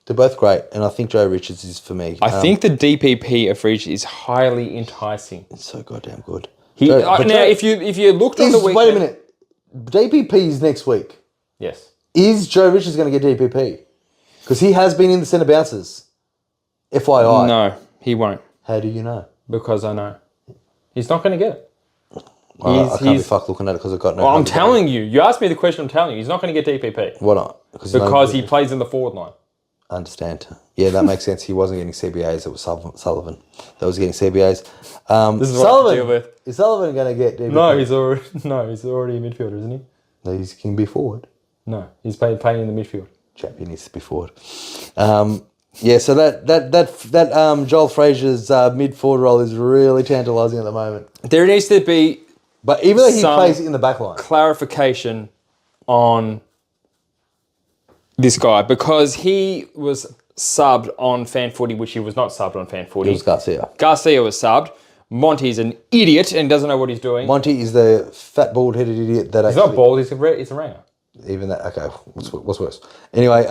they're both great, and I think Joe Richards is for me. I think the DPP of Frisia is highly enticing. It's so goddamn good. If you looked on the weekend... Wait a minute. DPP is next week. Yes. Is Joe Richards going to get DPP? Because he has been in the centre bounces. FYI. No, he won't. How do you know? Because I know. He's not going to get it. I can't be fucked looking at it because I've got no... Well, I'm telling you. You asked me the question, I'm telling you. He's not going to get DPP. Why not? Because he plays in the forward line. I understand. Yeah, that makes sense. He wasn't getting CBAs. It was Sullivan that was getting CBAs. This is what I have to deal with. Is Sullivan going to get DPP? No, he's already a midfielder, isn't he? No, he can be forward. No, he's playing in the midfield. Chap, he needs to be forward. So that Joel Frazier's mid-forward role is really tantalising at the moment. There needs to be... But even though he plays in the back line... clarification on this guy, because he was subbed on Fan Footy, which he was not subbed on Fan Footy. It was Garcia. Garcia was subbed. Monty's an idiot and doesn't know what he's doing. Monty is the fat, bald-headed idiot that he's not bald, he's a ranger. Even that, okay, what's worse? Anyway,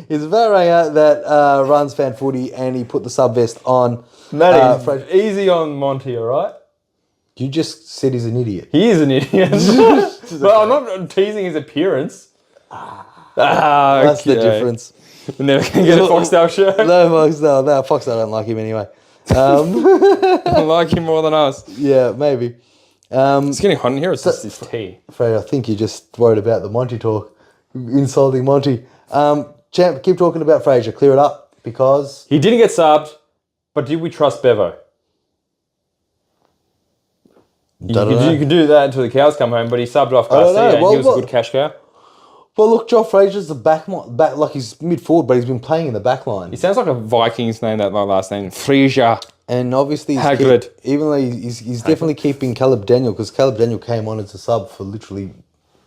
he's a fat ranger that runs Fan Footy, and he put the sub-vest on. Mattys, easy on Monty, all right? You just said he's an idiot. He is an idiot. Well, I'm not teasing his appearance. That's the difference. We're never going to get a Foxtel shirt. No, Foxtel don't like him anyway. I like him more than us. Yeah, maybe. It's getting hot in here. It's just this tea. Fred, I think you're just worried about the Monty talk. Insulting Monty. Champ, keep talking about Fraser. Clear it up. Because he didn't get subbed, but did we trust Bevo? You can do that until the cows come home, but he subbed off Garcia, and he was a good cash cow. Well, look, Joe Frazier's the back like he's mid-forward, but he's been playing in the back line. He sounds like a Vikings name, that my last name, Frazier. And obviously, even though he's definitely keeping Caleb Daniel, because Caleb Daniel came on as a sub for literally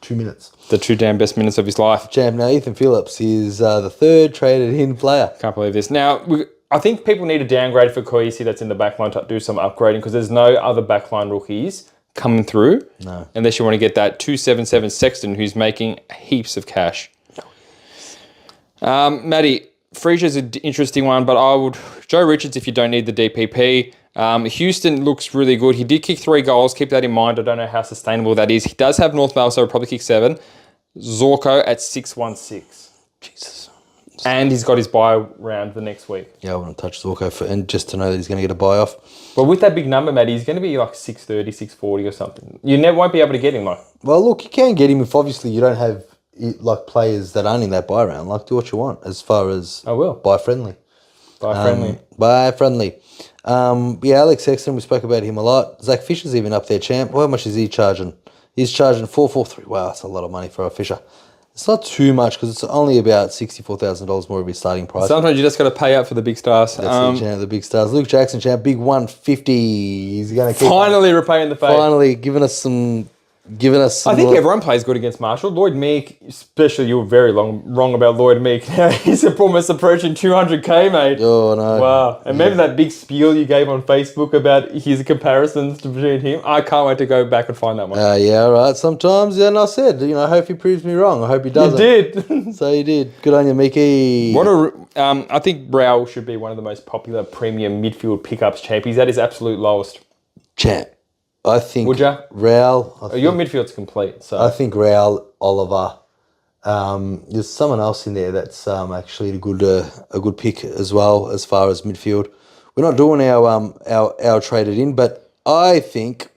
2 minutes. The 2 damn best minutes of his life. Champ. Now, Ethan Phillips is the third traded in player. Can't believe this. Now, I think people need a downgrade for Koisi that's in the backline to do some upgrading, because there's no other backline rookies coming through. No. Unless you want to get that 277 Sexton who's making heaps of cash. Matty, Frasier's an interesting one, but I would... Joe Richards if you don't need the DPP. Houston looks really good. He did kick 3 goals. Keep that in mind. I don't know how sustainable that is. He does have North Melbourne, so he'll probably kick 7. Zorko at 616. Jesus. And he's got his buy round the next week. Yeah, I want to touch Zorko and just to know that he's going to get a buy off. But with that big number, Matty, he's going to be like 630, 640 or something. You never won't be able to get him, like. Well, look, you can get him if obviously you don't have like players that aren't in that buy round. Like, do what you want as far as buy friendly. Buy friendly. Yeah, Alex Sexton, we spoke about him a lot. Zach Fisher's even up there, champ. How much is he charging? He's charging 443. Wow, that's a lot of money for a Fisher. It's not too much because it's only about $64,000 more of his starting price. Sometimes you just got to pay up for the big stars. That's it, champ, the big stars. Luke Jackson, champ, big 150. He's going to keep finally repaying the favour. Finally giving us some. I think everyone plays good against Marshall. Lloyd Meek, especially, you were very wrong about Lloyd Meek. Now he's almost approaching 200k, mate. Oh, no. Wow. And remember that big spiel you gave on Facebook about his comparisons between him? I can't wait to go back and find that one. Yeah, all right. Sometimes, and I said, I hope he proves me wrong. I hope he doesn't. You did. So you did. Good on you, Mickey. I think Brow should be one of the most popular premium midfield pickups, champ. He's at his absolute lowest. Champ. I think Would ya? Raul. Your midfield's complete. So I think Raul, Oliver. There's someone else in there that's actually a good pick as well as far as midfield. We're not doing our traded in, but I think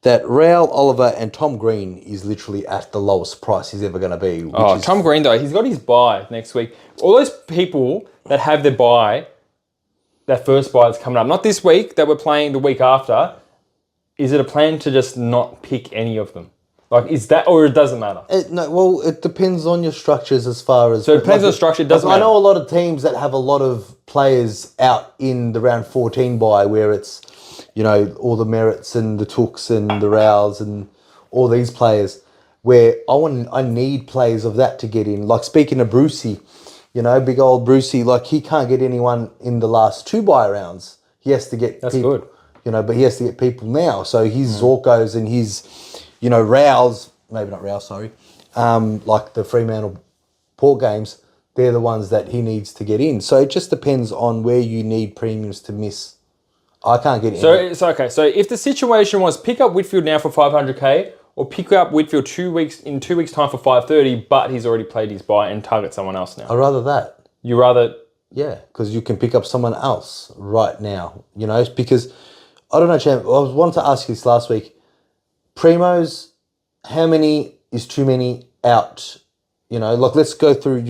that Raul, Oliver, and Tom Green is literally at the lowest price he's ever going to be. Tom Green though, he's got his buy next week. All those people that have their buy, that first buy that's coming up, not this week that we're playing the week after. Is it a plan to just not pick any of them? Like, is that, or it doesn't matter? It depends on your structures as far as... So it depends on structure, it doesn't matter. I know a lot of teams that have a lot of players out in the round 14 bye where it's, all the Merritts and the Tooks and the Rowls and all these players where I need players of that to get in. Like, speaking of Brucey, big old Brucey, like, he can't get anyone in the last 2 bye rounds. He has to get That's people. Good. But he has to get people now. So his Zorkos and his, Rows, maybe not Rows, sorry, like the Fremantle Port games, they're the ones that he needs to get in. So it just depends on where you need premiums to miss. I can't get in. So it's okay. So if the situation was pick up Whitfield now for 500k or pick up Whitfield 2 weeks time for 530, but he's already played his buy and target someone else now. I'd rather that. You rather... Yeah, because you can pick up someone else right now, because... I don't know, champ. I wanted to ask you this last week. Primos, how many is too many out? Let's go through.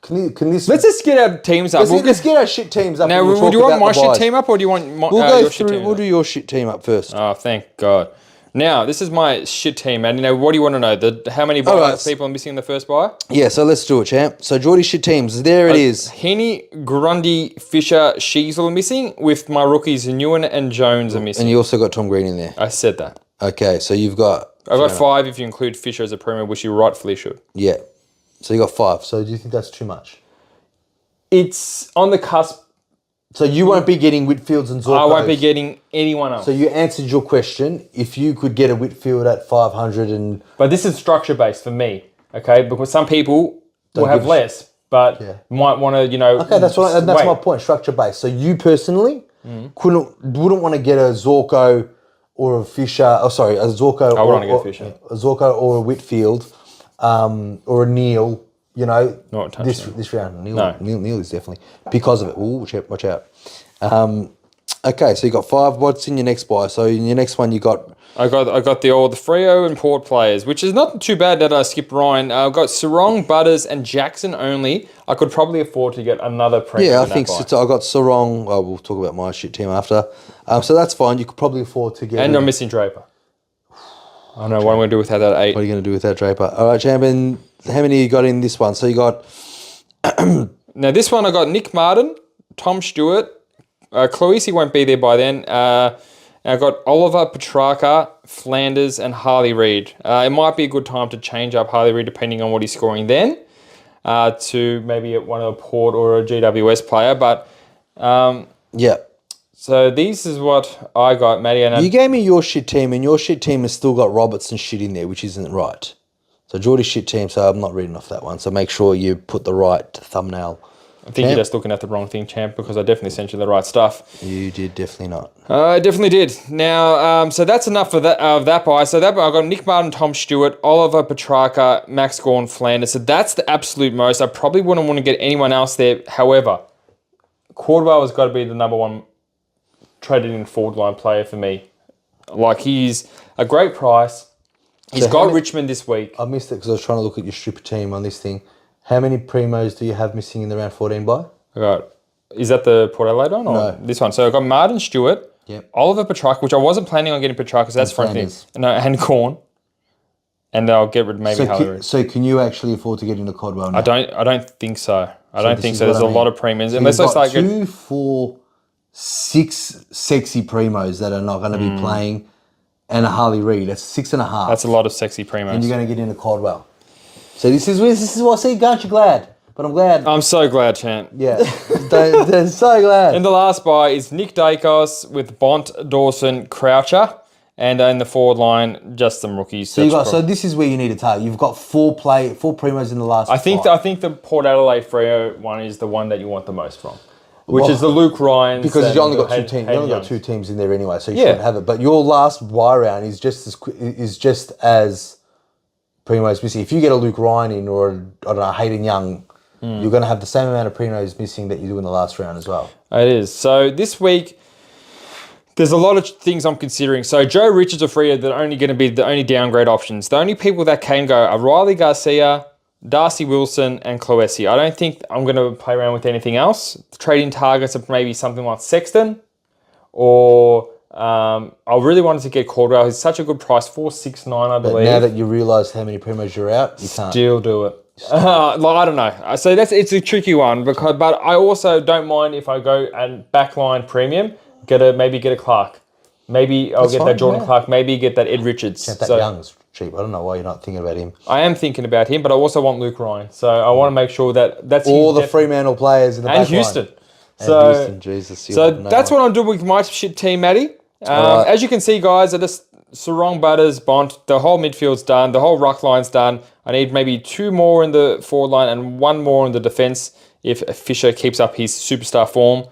Can this? Let's just get our teams up. Let's get our shit teams up. Now, do you want my shit team up or do you want your shit team up? We'll do your shit team up first. Oh, thank God. Now, this is my shit team, man. What do you want to know? How many people are missing in the first buy? Yeah, so let's do it, champ. So, Jordys shit teams. There it is. Heaney, Grundy, Fisher, Sheasel are missing, with my rookies Newen and Jones are missing. And you also got Tom Green in there. I said that. Okay, so you've got... I've got 5 if you include Fisher as a premier, which you rightfully should. Yeah. So you got 5. So do you think that's too much? It's on the cusp. So you won't be getting Whitfields and Zorkos? I won't be getting anyone else. So you answered your question. If you could get a Whitfield at 500 and... But this is structure-based for me, okay? Because some people will have less, but might want to, Okay, that's my point, structure-based. So you personally wouldn't want to get a Zorko or a Fisher... Oh, sorry, a Zorko... I would want to get Fisher. A Zorko or a Whitfield or a Neil... Not touching this round. Neil is definitely because of it. Ooh, watch out. Okay, so you got 5. What's in your next buy? So in your next one, you got... I got the Freo and Port players, which is not too bad that I skipped Ryan. I've got Sarong, Butters, and Jackson only. I could probably afford to get another premium. Yeah, I think so. I got Sarong. Oh, we'll talk about my shit team after. So that's fine. You could probably afford to get... And I'm missing Draper. I don't know what I'm going to do without that 8. What are you going to do without Draper? All right, champion. How many you got in this one? So you got... Now, this one I got Nick Martin, Tom Stewart. Cloese won't be there by then. I've got Oliver, Petrarca, Flanders, and Harley Reid. It might be a good time to change up Harley Reid depending on what he's scoring then to maybe one of a Port or a GWS player. But yeah. So this is what I got, Matty. And you gave me your shit team, and your shit team has still got Robertson shit in there, which isn't right. So Jordys shit team, so I'm not reading off that one. So make sure you put the right thumbnail. I think you're just looking at the wrong thing, champ, because I definitely sent you the right stuff. You did definitely not. I definitely did. Now, so that's enough for that buy. So that buy, I got Nick Martin, Tom Stewart, Oliver, Petrarca, Max Gawn, Flanders. So that's the absolute most. I probably wouldn't want to get anyone else there. However, Cordwell has got to be the number one traded in forward line player for me. Like, he's a great price. He's got Richmond this week. I missed it because I was trying to look at your stripper team on this thing. How many primos do you have missing in the round 14 buy? I got... Is that the Port Adelaide one or this one? So I got Martin Stewart, Oliver Petrarca, which I wasn't planning on getting Petrarca, so that's front thing. No, and Corn. And I'll get rid of maybe Harley. So can you actually afford to get into Codwell now? I don't think so. I don't think so. There's a lot of premiums. So unless it's like 2, 4, 6 sexy primos that are not going to be playing, and a Harley Reid. That's 6.5. That's a lot of sexy primos. And you're going to get into Codwell. So this is what I see. Aren't you glad? But I'm glad. I'm so glad, champ. Yeah, they're so glad. And the last buy is Nick Dacos with Bont, Dawson, Croucher, and in the forward line, just some rookies. So this is where you need to target. You've got 4 primos in the last. I think the Port Adelaide Freo one is the one that you want the most from, which is the Luke Ryan. Because you only got 2 teams. You only got 2 teams in there anyway, so you shouldn't have it. But your last buy round is just as primos missing. If you get a Luke Ryan in or I don't know, Hayden Young. You're going to have the same amount of primos missing that you do in the last round as well. It is. So this week, there's a lot of things I'm considering. So Joe Richards or Freo that are only going to be the only downgrade options. The only people that can go are Riley Garcia, Darcy Wilson, and Cloese. I don't think I'm going to play around with anything else. Trading targets are maybe something like Sexton, or I really wanted to get Caldwell. He's such a good price, 469, I believe. But now that you realise how many primos you're out, you can't. Still do it. I don't know. So it's a tricky one but I also don't mind if I go and backline premium, maybe get a Clark. Maybe I'll get that Jordan Clark. Maybe get that Ed Richards. That Young's cheap. I don't know why you're not thinking about him. I am thinking about him, but I also want Luke Ryan. So I want to make sure that's all the Fremantle players in the backline. And Houston. Houston, Jesus. So that's what I'm doing with my shit team, Matty. As you can see, guys, I just Sarong, Butters, Bont, the whole midfield's done, the whole ruck line's done. I need maybe 2 more in the forward line and 1 more in the defence if Fisher keeps up his superstar form.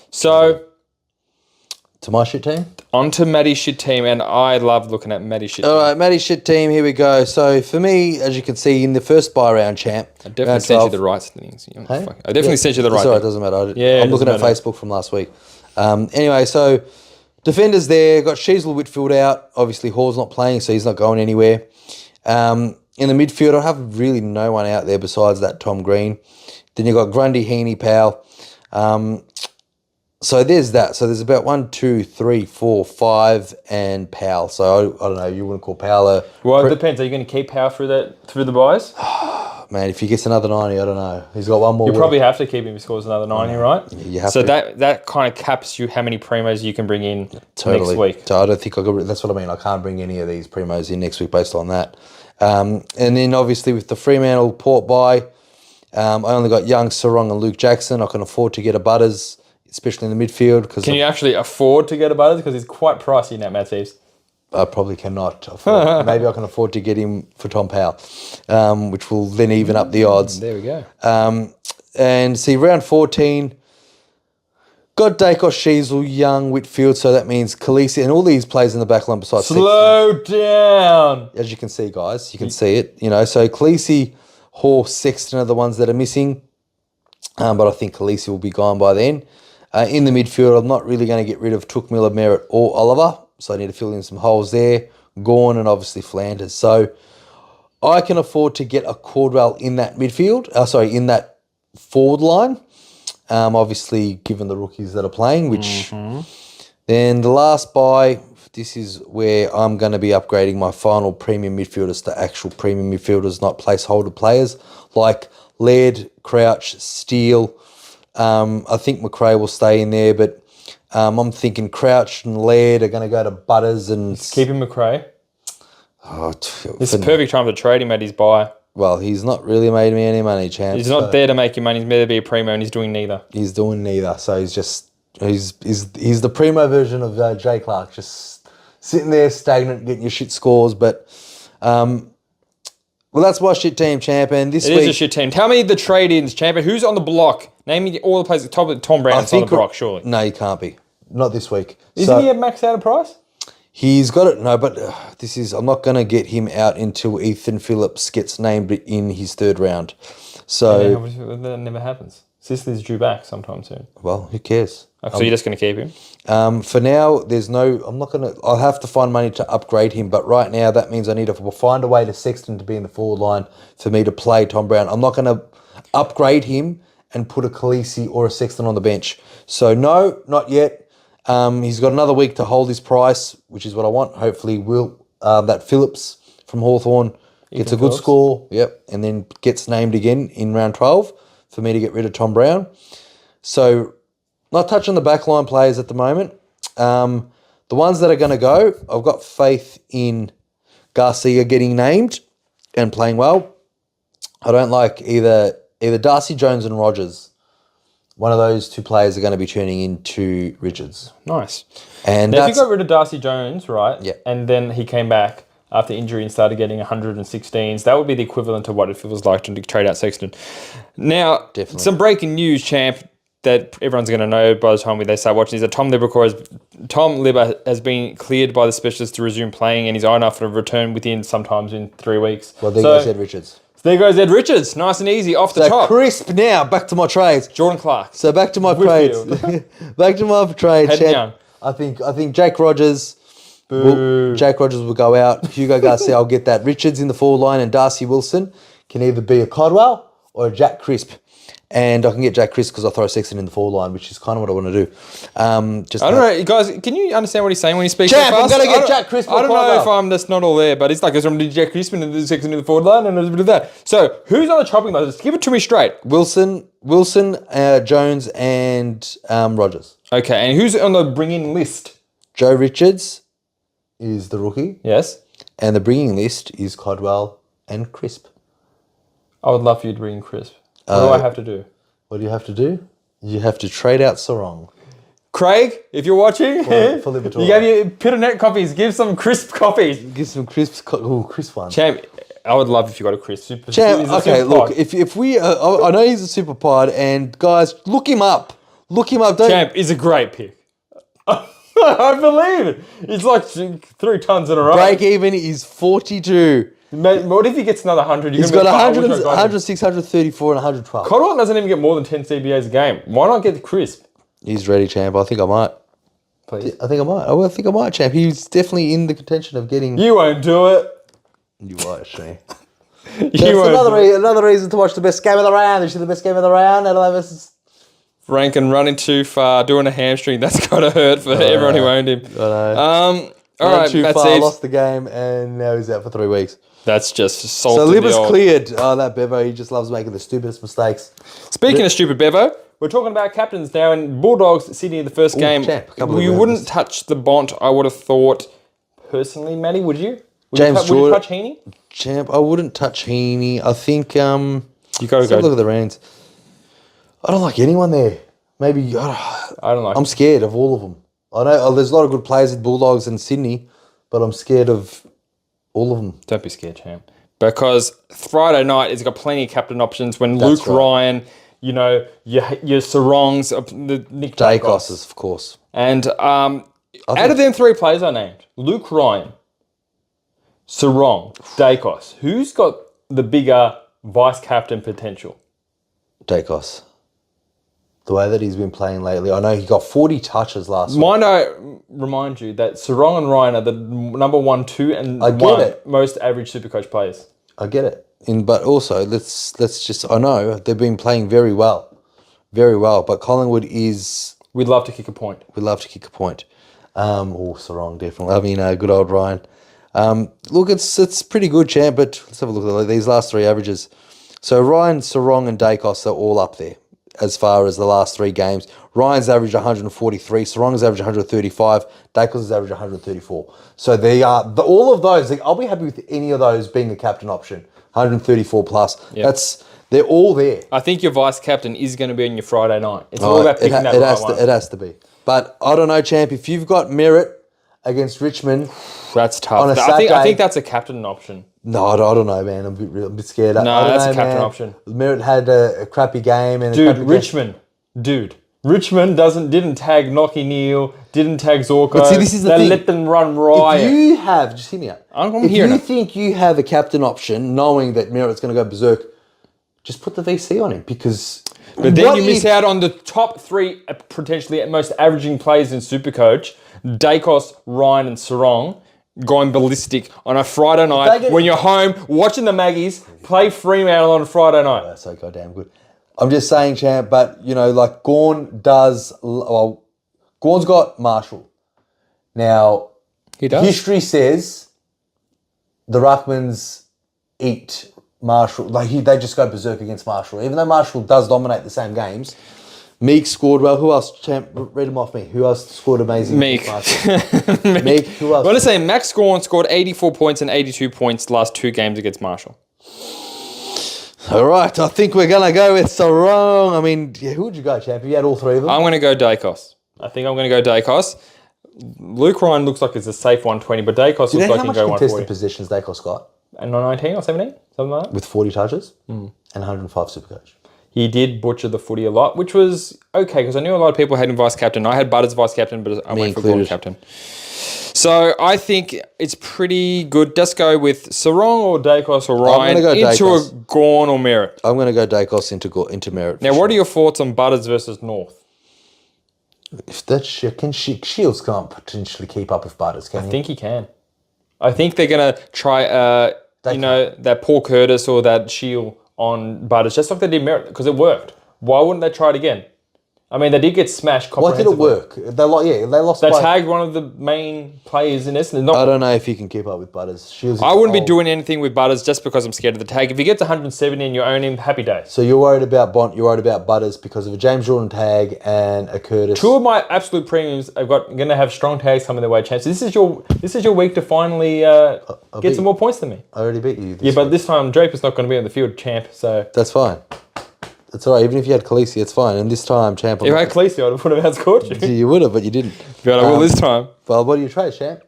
So, to my shit team? On to Matty's shit team, and I love looking at Matty's shit team. All right, Matty's shit team, here we go. So, for me, as you can see, in the first buy round, champ. I definitely sent you the right things. Hey? I definitely sent you the right thing. It doesn't matter. I'm looking at Facebook from last week. Anyway, so... Defenders there, got Sheasel Whitfield out. Obviously, Hall's not playing, so he's not going anywhere. In the midfield, I have really no one out there besides that Tom Green. Then you've got Grundy, Heaney, Powell. So there's that. So there's about 1, 2, 3, 4, 5, and Powell. So I don't know, you wouldn't call Powell a... Well, it depends. Are you going to keep Powell through the buys? Man, if he gets another 90, I don't know. He's got 1 more. You probably have to keep him if he scores another 90, right? Yeah, you have to. So that kind of caps you how many primos you can bring in next week. So I don't think that's what I mean. I can't bring any of these primos in next week based on that. And then obviously with the Fremantle Port buy, I only got Young, Sarong, and Luke Jackson. I can afford to get a Butters, especially in the midfield. Can you actually afford to get a Butters? Because he's quite pricey now, Mattys. I probably cannot afford. Maybe I can afford to get him for Tom Powell, which will then even up the odds. There we go. And see, round 14, got Dacos, Sheasel, Young, Whitfield, so that means Khaleesi and all these players in the back line besides Slow down. As you can see, guys, you can see it. So Khaleesi, Hall, Sexton are the ones that are missing, but I think Khaleesi will be gone by then. In the midfield, I'm not really going to get rid of Took, Miller, Merritt or Oliver, so I need to fill in some holes there. Gawn and obviously Flanders. So I can afford to get a Cordwell in that midfield, in that forward line. Obviously, given the rookies that are playing, which then the last buy, this is where I'm going to be upgrading my final premium midfielders to actual premium midfielders, not placeholder players like Laird, Crouch, Steele. I think McRae will stay in there, but I'm thinking Crouch and Laird are going to go to Butters and... Keeping McRae. It's a perfect time to trade him at his buy. Well, he's not really made me any money, champ. He's not there to make you money. He's there to be a primo, and he's doing neither. He's doing neither. So he's just... He's the primo version of Jay Clark, just sitting there stagnant, getting your shit scores. But, well, that's my shit team, champ. And this week... It is a shit team. Tell me the trade-ins, champ. Who's on the block? Name me all the players. Tom Brown's on the block, surely. No, he can't be. Not this week. Isn't he at max out of price? He's got it. No, but I'm not going to get him out until Ethan Phillips gets named in his third round. So that never happens. Sicily's due back sometime soon. Well, who cares? So you're just going to keep him? For now, there's no... I'll have to find money to upgrade him, but right now that means I need to find a way to Sexton to be in the forward line for me to play Tom Brown. I'm not going to upgrade him and put a Khaleesi or a Sexton on the bench. So no, not yet. He's got another week to hold his price, which is what I want. Hopefully that Phillips from Hawthorn gets a good score, and then gets named again in round 12 for me to get rid of Tom Brown. So not touching the backline players at the moment. The ones that are going to go, I've got faith in Garcia getting named and playing well. I don't like either Darcy Jones and Rogers. One of those two players are going to be turning into Richards. Nice. And now, if you got rid of Darcy Jones, right? Yeah. And then he came back after injury and started getting 116s, that would be the equivalent to what it feels like to trade out Sexton. Now, some breaking news, champ, that everyone's going to know by the time they start watching is that Tom Libber has been cleared by the specialist to resume playing, and he's on enough to return sometimes in 3 weeks. Well, there goes Ed Richards. There goes Ed Richards, nice and easy, off the top. Crisp now, back to my trades. Jordan Clark. So back to my trades. Back to my trades. I think Jake Rogers will go out. Hugo Garcia, I'll get that. Richards in the forward line and Darcy Wilson can either be a Codwell or a Jack Crisp. And I can get Jack Crisp because I throw Sexton in the forward line, which is kind of what I want to do. I don't know, guys, can you understand what he's saying when he speaks Champ, I'm going to get Jack Crisp. I don't know if I'm just not all there, but it's like there's somebody Jack Crisp and there's Sexton in the forward line and there's a bit of that. So who's on the chopping block? Just give it to me straight. Wilson, Jones and Rogers. Okay, and who's on the bring-in list? Joe Richards is the rookie. Yes. And the bringing list is Codwell and Crisp. I would love for you to bring in Crisp. What do I have to do? What do you have to do? You have to trade out Sarong. Craig, if you're watching, for you gave your Pitanet copies. Give some Crisp copies. Give some Crisp ones. Champ, I would love if you got a Crisp. Champ, okay, look, if we, I know he's a super pod, and guys, look him up. Look him up. Champ is a great pick. I believe it. It's like 3 tons in a row. Break even is 42. Mate, what if he gets another 100? He's got 106, 134 and 112. Codwell doesn't even get more than 10 CBAs a game. Why not get the Crisp? He's ready, champ. I think I might. Please. I think I might, champ. He's definitely in the contention of getting... You won't do it. You watch me. That's another reason to watch the best game of the round. This is the best game of the round. Adelaide versus... Rankin running too far, doing a hamstring. That's got to hurt for everyone who owned him. I know. All right, too far, lost the game, and now he's out for 3 weeks. That's just salt. So Libba's cleared. Oh, that Bevo, he just loves making the stupidest mistakes. Speaking of stupid Bevo, we're talking about captains now, and Bulldogs Sydney the first game. You wouldn't touch the Bont, I would have thought, personally, Matty, would you? Would you touch Heaney? Champ, I wouldn't touch Heaney. I think you got to go. Look at the rounds. I don't like anyone there. Maybe I don't like. I'm scared of all of them. I know there's a lot of good players at Bulldogs and Sydney, but I'm scared of all of them. Don't be scared, champ. Because Friday night has got plenty of captain options. When Luke Ryan, your Sarongs, the Nick Dacos, of course. And out of them 3 players I named, Luke Ryan, Sarong, Dacos, who's got the bigger vice captain potential? Dacos. The way that he's been playing lately. I know he got 40 touches last week. Mind I remind you that Sarong and Ryan are the number 1, 2, and I get 1 it. most average Supercoach players. I get it. But also, let's just... I know they've been playing very well. Very well. But Collingwood is... We'd love to kick a point. We'd love to kick a point. Sarong, definitely. I mean, good old Ryan. Look, it's pretty good, champ, but let's have a look at these last 3 averages. So Ryan, Sarong, and Dacos are all up there as far as the last 3 games. Ryan's averaged 143, Sarong's averaged 135, Dacos has averaged 134. So they are all of those. Like, I'll be happy with any of those being a captain option. 134 plus. Yep. They're all there. I think your vice captain is going to be on your Friday night. It's all about picking that right one. It has to be. But I don't know, champ. If you've got Merritt against Richmond, that's tough. On a Saturday, I think that's a captain option. No, I don't know, man. I'm a bit scared. No, that's a captain option. Merritt had a crappy game. And Richmond didn't tag Nocky Neal, didn't tag Zorko. But see, this is the thing. They let them run riot. If you have, just hear me out. If you think you have a captain option, knowing that Merritt's going to go berserk, just put the VC on him because... But then you miss out on the top 3 potentially most averaging players in Supercoach, Dacos, Ryan and Sarong, going ballistic on a Friday night when you're home watching the Maggies play Fremantle on a Friday night. Oh, that's so goddamn good. I'm just saying, champ, but, like Gawn does... Well, Gawn's got Marshall. Now, he does. History says the Ruckmans eat Marshall. They just go berserk against Marshall. Even though Marshall does dominate the same games, Meek scored well. Who else? Champ, read them off me. Who else scored amazing? Meek. Meek. Who else? I want to say Max Gawn scored 84 points and 82 points the last 2 games against Marshall. All right. I think we're going to go with Sarong. I mean, who would you go, champ? Have you had all 3 of them? I'm going to go Dacos. I think I'm going to go Dacos. Luke Ryan looks like it's a safe 120, but Dacos looks like he can go 140. How much contested positions Dacos got? 19 or 17? Something like that? With 40 touches and 105 Supercoach. He did butcher the footy a lot, which was okay because I knew a lot of people had him vice captain. I had Butters vice captain, but I went for Gawn captain. So I think it's pretty good. Just go with Sarong or Dacos or Ryan into a Gawn or Merritt. I'm going to go Dacos into Merritt. Now, what are your thoughts on Butters versus North? If that Shields can't potentially keep up with Butters, can he? I think he can. I think they're going to try, that Paul Curtis or that Shield on Butters, just like they did Merritt, because it worked. Why wouldn't they try it again? I mean, they did get smashed comprehensively. Why did it work? They lost. They tagged one of the main players in Essendon. I don't know if he can keep up with Butters. I wouldn't be doing anything with Butters just because I'm scared of the tag. If he gets 170 and you own him, happy days. So you're worried about You're worried about Butters because of a James Jordan tag and a Curtis. 2 of my absolute premiums are going to have strong tags coming their way. Chance. This is your week to finally get some more points than me. I already beat you. But this time Draper's not going to be on the field, champ. So that's fine. It's all right. Even if you had Khaleesi, it's fine. And this time, champ... If I had Khaleesi, I would have outscored you. You would have, but you didn't. But I will this time. Well, what are your trades, champ?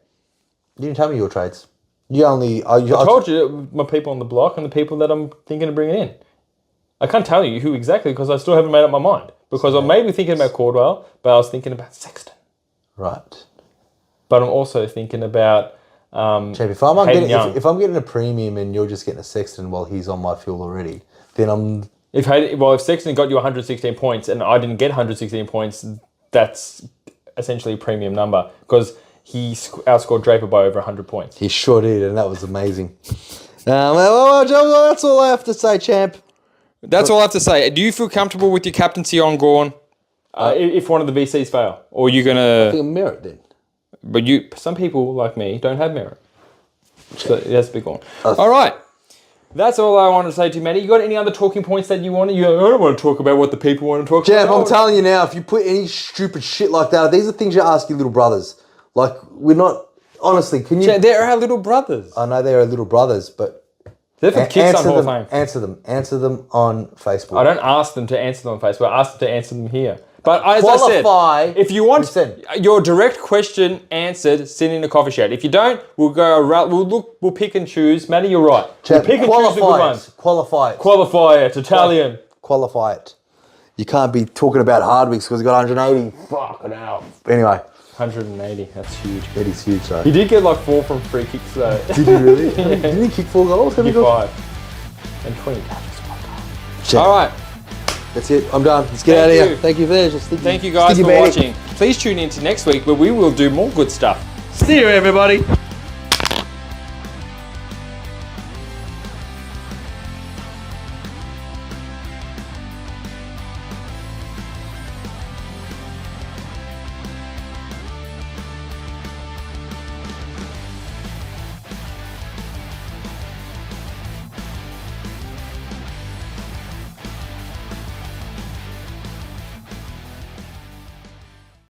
You didn't tell me your trades. I told you my people on the block and the people that I'm thinking of bringing in. I can't tell you who exactly because I still haven't made up my mind. Because I may be thinking about Cordwell, but I was thinking about Sexton. Right. But I'm also thinking about... champ, if I'm getting a premium and you're just getting a Sexton while he's on my field already, then I'm... If Sexton got you 116 points and I didn't get 116 points, that's essentially a premium number because he outscored Draper by over 100 points. He sure did, and that was amazing. That's all I have to say, champ. That's all I have to say. Do you feel comfortable with your captaincy on Gawn if one of the VCs fail? Or are you going to... I think Merritt then. But some people, like me, don't have Merritt. So it has to be Gawn. All right. That's all I want to say to you, Matty. You got any other talking points that you want? I don't want to talk about what the people want to talk about. Jeff, I'm telling you now, if you put any stupid shit like that, these are things you ask your little brothers. Like, we're not... Honestly, can you... They're our little brothers. I know they're our little brothers, but... They're from Kickstart Hall of Fame. Answer them on Facebook. I don't ask them to answer them on Facebook. I ask them to answer them here. But as I said, if you want your direct question answered, send in a coffee chat. If you don't, we'll go around. We'll pick and choose. Matty, you're right. We'll pick and choose the good ones. Qualify it. Italian. Qualify it. You can't be talking about Hardwicks because he got 180. Fucking hell. Anyway. 180. That's huge. That is huge, though. He did get like 4 from free kicks, though. Did he really? Didn't he kick 4 goals? He kicked 5. And 20 catches. All right. That's it. I'm done. Let's get out of here. Thank you, Virgil. Thank you guys for watching. Please tune in to next week where we will do more good stuff. See you, everybody.